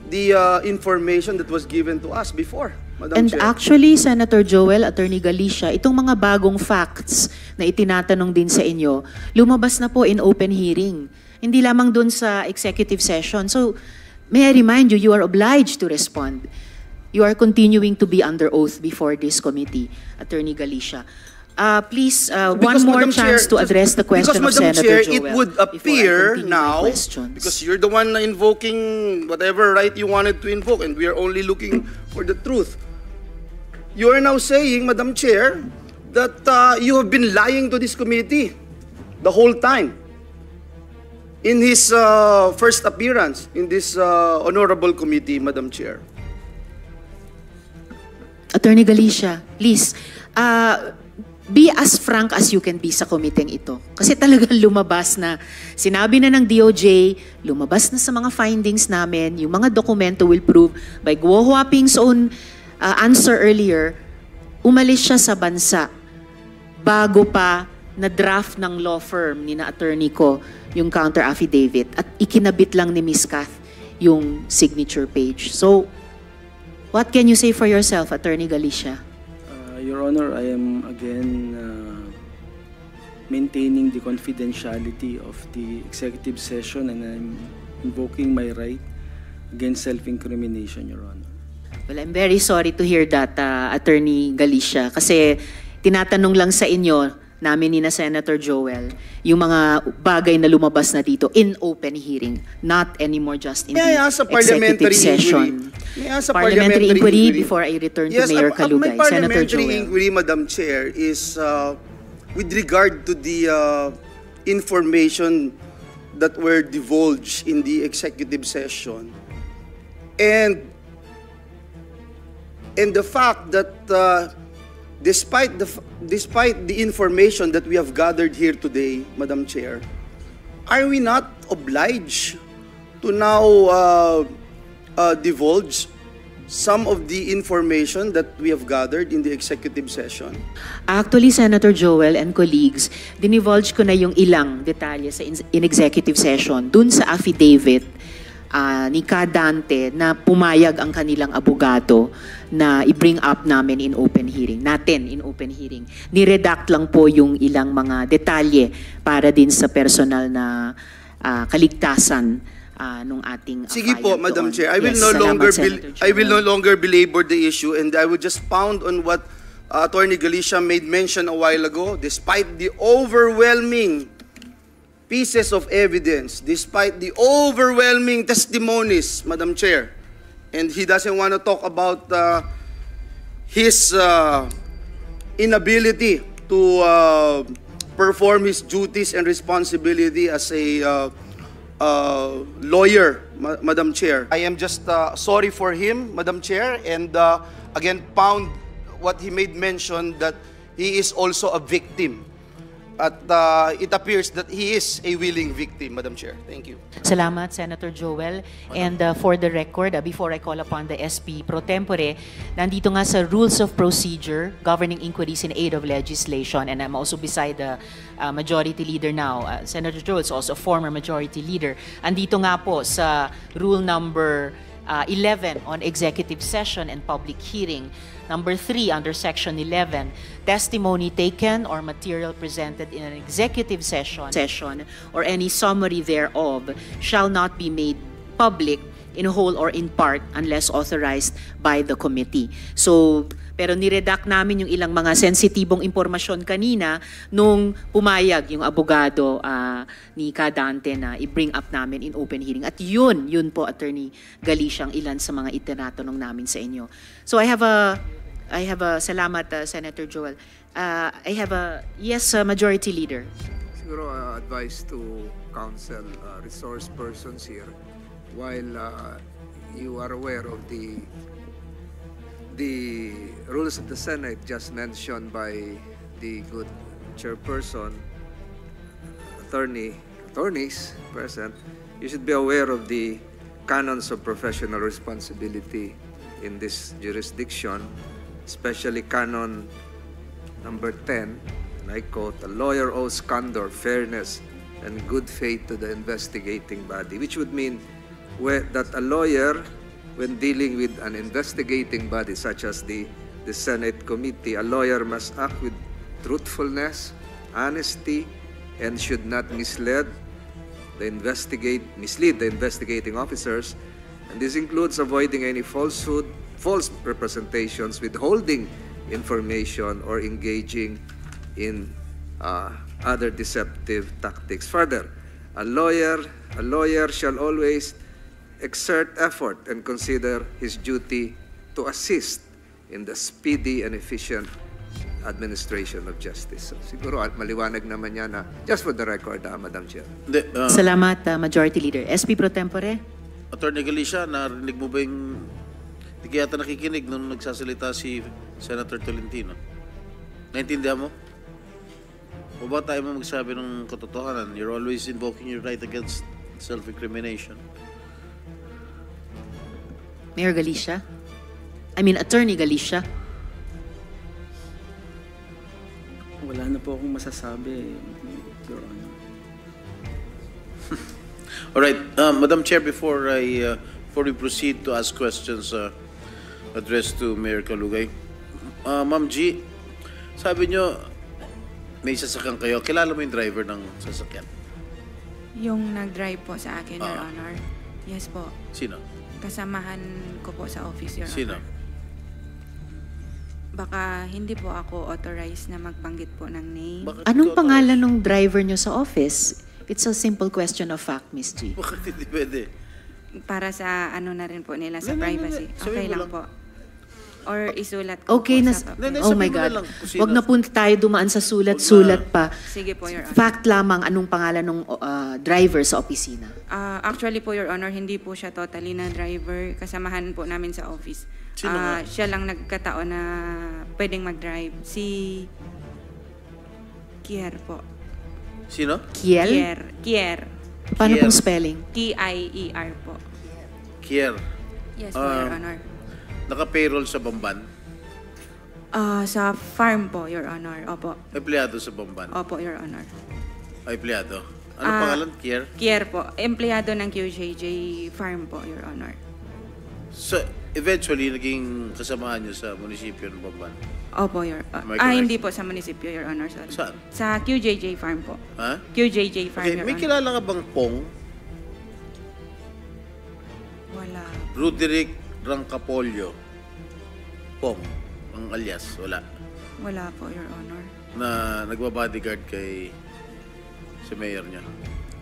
the information that was given to us before, Madam And Chair. actually, Senator Joel, Attorney Galicia, itong mga bagong facts na itinatanong din sa inyo, lumabas na po in open hearing. Hindi lamang dun sa executive session. So, may I remind you, you are obliged to respond. You are continuing to be under oath before this committee, Attorney Galicia. Please, one more Madam chance Chair, to address the question of Madam Senator Chair, Joel. it would before I appear continue my now, questions. because you're the one invoking whatever right you wanted to invoke, and we are only looking for the truth. You are now saying, Madam Chair, that you have been lying to this committee the whole time. In his first appearance in this honorable committee, Madam Chair. Attorney Galicia, please, be as frank as you can be sa committee ito. Kasi talagang lumabas na, sinabi na ng DOJ, lumabas na sa mga findings namin, yung mga dokumento will prove by Guo Huaping's own answer earlier, umalis siya sa bansa bago pa na draft ng law firm ni na attorney ko yung counter affidavit at ikinabit lang ni Ms. Kath yung signature page. So, what can you say for yourself, Attorney Galicia? Your Honor, I am again maintaining the confidentiality of the executive session and I'm invoking my right against self-incrimination, Your Honor. Well, I'm very sorry to hear that, Attorney Galicia, kasi tinatanong lang sa inyo, namin ni na Senator Joel, yung mga bagay na lumabas na dito in open hearing, not anymore just in May I the ask a executive parliamentary session. inquiry? May I ask a Parliamentary inquiry before I return to Mayor my Kalugay. Senator parliamentary Joel. inquiry, Madam Chair, is with regard to the information that were divulged in the executive session. And the fact that despite the information that we have gathered here today, Madam Chair, are we not obliged to now divulge some of the information that we have gathered in the executive session? Actually, Senator Joel and colleagues, dinivulge ko na yung ilang detalye sa in executive session dun sa affidavit ni Kadante na pumayag ang kanilang abogado na i-bring up namin in open hearing. Niredact lang po yung ilang mga detalye para din sa personal na kaligtasan nung ating Sige file po, Madam doon. Chair. I will Yes, no salamat, longer Senator I will no Joel. longer belabor the issue, and I would just pound on what Attorney Galicia made mention a while ago. Despite the overwhelming pieces of evidence, despite the overwhelming testimonies, Madam Chair, and he doesn't want to talk about his inability to perform his duties and responsibility as a lawyer, Madam Chair. I am just sorry for him, Madam Chair, and again pound what he made mention that he is also a victim. At it appears that he is a willing victim, Madam Chair. Thank you. Salamat, Senator Joel. And for the record, before I call upon the SP pro tempore, nandito nga sa Rules of Procedure governing inquiries in aid of legislation, and I'm also beside the Majority Leader now. Senator Joel is also a former Majority Leader. Andito nga po sa Rule number 11 on executive session and public hearing. Number 3, under Section 11, testimony taken or material presented in an executive session or any summary thereof shall not be made public in whole or in part unless authorized by the committee. So, pero niredact namin yung ilang mga sensitibong impormasyon kanina nung pumayag yung abogado ni Cadante na i-bring up namin in open hearing. At yun po, Attorney Galicia, ang ilan sa mga itinatanong namin sa inyo. So I have a salamat, Senator Joel. I have a, yes, Majority Leader. Siguro advice to council resource persons here, while you are aware of the rules of the Senate just mentioned by the good chairperson, attorneys present, you should be aware of the canons of professional responsibility in this jurisdiction, especially canon number 10, and I quote, "A lawyer owes candor, fairness, and good faith to the investigating body," which would mean that a lawyer, when dealing with an investigating body such as the Senate committee, a lawyer must act with truthfulness, honesty, and should not mislead the investigating officers. And this includes avoiding any falsehood, false representations, withholding information, or engaging in other deceptive tactics. Further, a lawyer shall always exert effort and consider his duty to assist in the speedy and efficient administration of justice. So, siguro maliwanag naman yan na, just for the record, Madam Chair. Salamat, Majority Leader. SP pro tempore. Attorney Galicia, narinig mo ba yung... Hindi kaya yata nakikinig nung nagsasalita si Senator Tolentino. Naintindihan mo? O ba tayo mo magsabi ng katotohanan? You're always invoking your right against self-incrimination. Mayor Galicia? Attorney Galicia? Wala na po akong masasabi, Your Honor. All right, Madam Chair, before we proceed to ask questions addressed to Mayor Calugay, Ma'am G, sabi nyo, may sasakyan kayo. Kilala mo yung driver ng sasakyan? Yung nag-drive po sa akin, Your Honor. Yes po. Sino? Kasamahan ko po sa office, Your Sino? Honor. Baka hindi po ako authorized na magbanggit po ng name. Anong pangalan ng driver nyo sa office? It's a simple question of fact, Miss G. Bakit hindi pwede? Para sa ano na rin po nila sa privacy. Sabihin Okay mo lang lang. po. Or isulat ko Okay po na, sa oh my God. Wag na punta tayo dumaan sa sulat-sulat pa. Sige po, Your Honor. Fact lamang anong pangalan ng driver sa opisina. Actually po, Your Honor, hindi po siya totally na driver. Kasamahan po namin sa office. Sino nga? Siya lang nagkataon na pwedeng mag-drive. Si Kier po. Sino? Kiel? Kier. Paano Kier. pong spelling? T-I-E-R po. Kier. Yes po, Your Honor. Naka-payroll sa Bamban? Sa farm po, Your Honor. Opo. Empleyado sa Bamban? Opo, Your Honor. Empleyado? Ano pangalan? Kier? Kier po. Empleyado ng QJJ Farm po, Your Honor. So, eventually, naging kasamahan nyo sa munisipyo ng Bamban. Opo, Am I correct? hindi po sa munisipyo, Your Honor. Sorry. Saan? Sa QJJ Farm po. Ha? QJJ Farm, Okay, Your may Honor. kilala ka bang Pong? Wala. Roderick Rancapolio. Pong, ang alias, wala. Wala po, Your Honor. Na nagbabodyguard kay si mayor niya.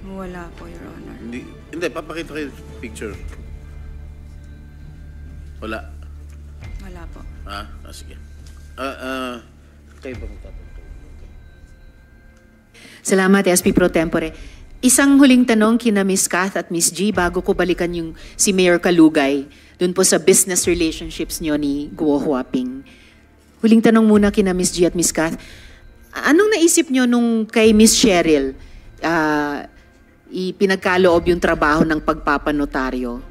Wala po, Your Honor. Hindi, papakita kayo picture. Wala. Wala po. Sige. Kayo ba magtatanong? Salamat, SP Pro Tempore. Isang huling tanong kina Miss Kath at Miss G bago ko balikan yung si Mayor Kalugay dun po sa business relationships niyo ni Guo Huaping. Huling tanong muna kina Miss G at Miss Kath. Anong naisip niyo nung kay Miss Cheryl ipinagkaloob yung trabaho ng pagpapanotaryo?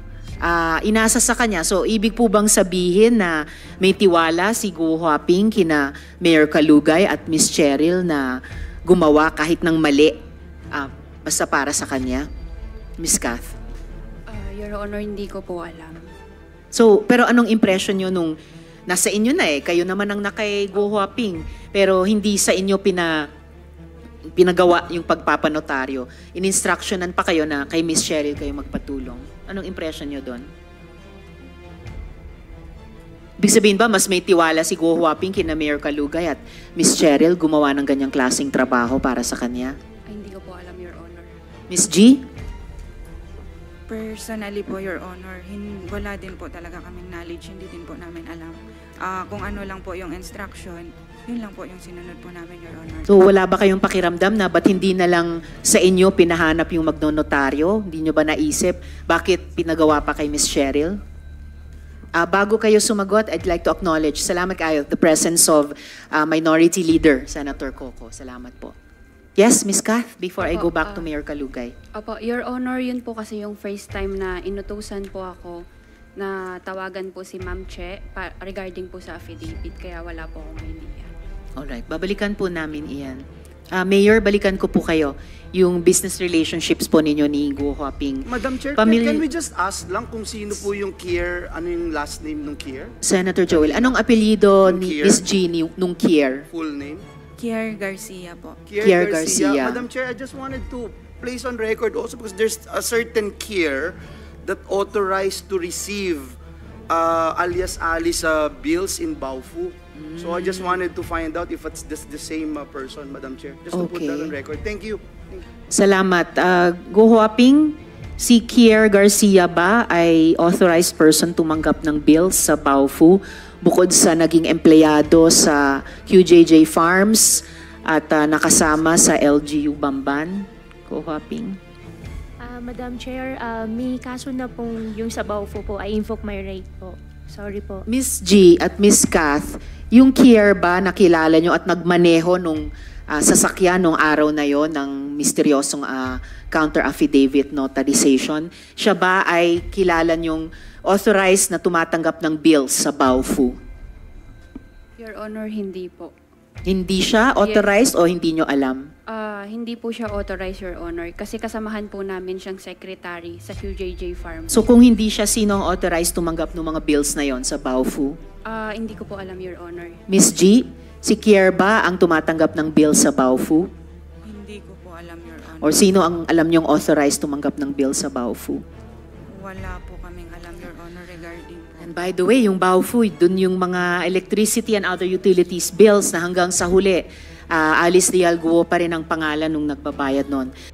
Inasa sa kanya. So, ibig po bang sabihin na may tiwala si Guo Huaping kina Mayor Kalugay at Miss Cheryl na gumawa kahit ng mali basta para sa kanya? Miss Kath? Your Honor, hindi ko po alam. So, pero anong impression nyo nung nasa inyo na kayo naman ang nakay Guo Huaping, pero hindi sa inyo pinagawa yung pagpapanotaryo. In-instructionan pa kayo na kay Miss Cheryl kayo magpatulong. Anong impression nyo doon? Ibig sabihin ba, mas may tiwala si Guo Huaping kina Mayor Kalugay at Miss Cheryl gumawa ng ganyang klaseng trabaho para sa kanya? Ay, hindi ko po alam, Your Honor. Miss G? Personally po, Your Honor, wala din po talaga kaming knowledge. Hindi din po namin alam. Kung ano lang po yung instruction, yun lang po yung sinunod po namin, Your Honor. So wala ba kayong pakiramdam na ba't hindi na lang sa inyo pinahanap yung magnonotaryo? Hindi nyo ba naisip bakit pinagawa pa kay Miss Cheryl? Bago kayo sumagot, I'd like to acknowledge, salamat kayo, the presence of Minority Leader, Senator Coco. Salamat po. Yes, Miss Kath, before I go back to Mayor Kalugay. Opo, Your Honor, yun po kasi yung first time na inutusan po ako na tawagan po si Ma'am Che regarding po sa affidavit, kaya wala po akong idea. Alright, babalikan po namin iyan. Mayor, balikan ko po kayo yung business relationships po ninyo ni Guo Huaping. Madam Chair, can we just ask lang kung sino po yung Kier, ano yung last name nung Kier? Senator Joel, anong apelyido ni Kier? Miss G nung Kier? Full name? Kier Garcia po. Kier Garcia. Madam Chair, I just wanted to place on record also because there's a certain Kier that authorized to receive alias Alice bills in Baofu. So I just wanted to find out if it's the same person, Madam Chair. Just to put that on record. Thank you. Salamat. Guo Huaping, si Kier Garcia ba ay authorized person tumanggap ng bills sa Baofu bukod sa naging empleyado sa QJJ Farms at nakasama sa LGU Bamban? Guo Huaping? Madam Chair, may kaso na pong yung sa Baofu po, I invoke my right po. Sorry po. Miss G at Miss Kath, yung Kier ba nakilala nyo at nagmaneho nung sasakyan nung araw na yon ng misteryosong counter-affidavit notarization, siya ba ay kilala nyong authorized na tumatanggap ng bills sa Baofu? Your Honor, hindi po. Hindi siya authorized o hindi nyo alam? Hindi po siya authorized, Your Honor, kasi kasamahan po namin siyang secretary sa QJJ Farm. So kung hindi siya, sino ang authorized tumanggap ng mga bills na yon sa Baofu? Hindi ko po alam, Your Honor. Miss G, si Kier ba ang tumatanggap ng bills sa Baofu? Hindi ko po alam, Your Honor. Or sino ang alam nyong authorized tumanggap ng bills sa Baofu? Wala po kaming alam, Your Honor, regarding po. And by the way, yung Baofu, dun yung mga electricity and other utilities bills na hanggang sa huli, Alice Dial Guo pa rin ang pangalan nung nagbabayad nun.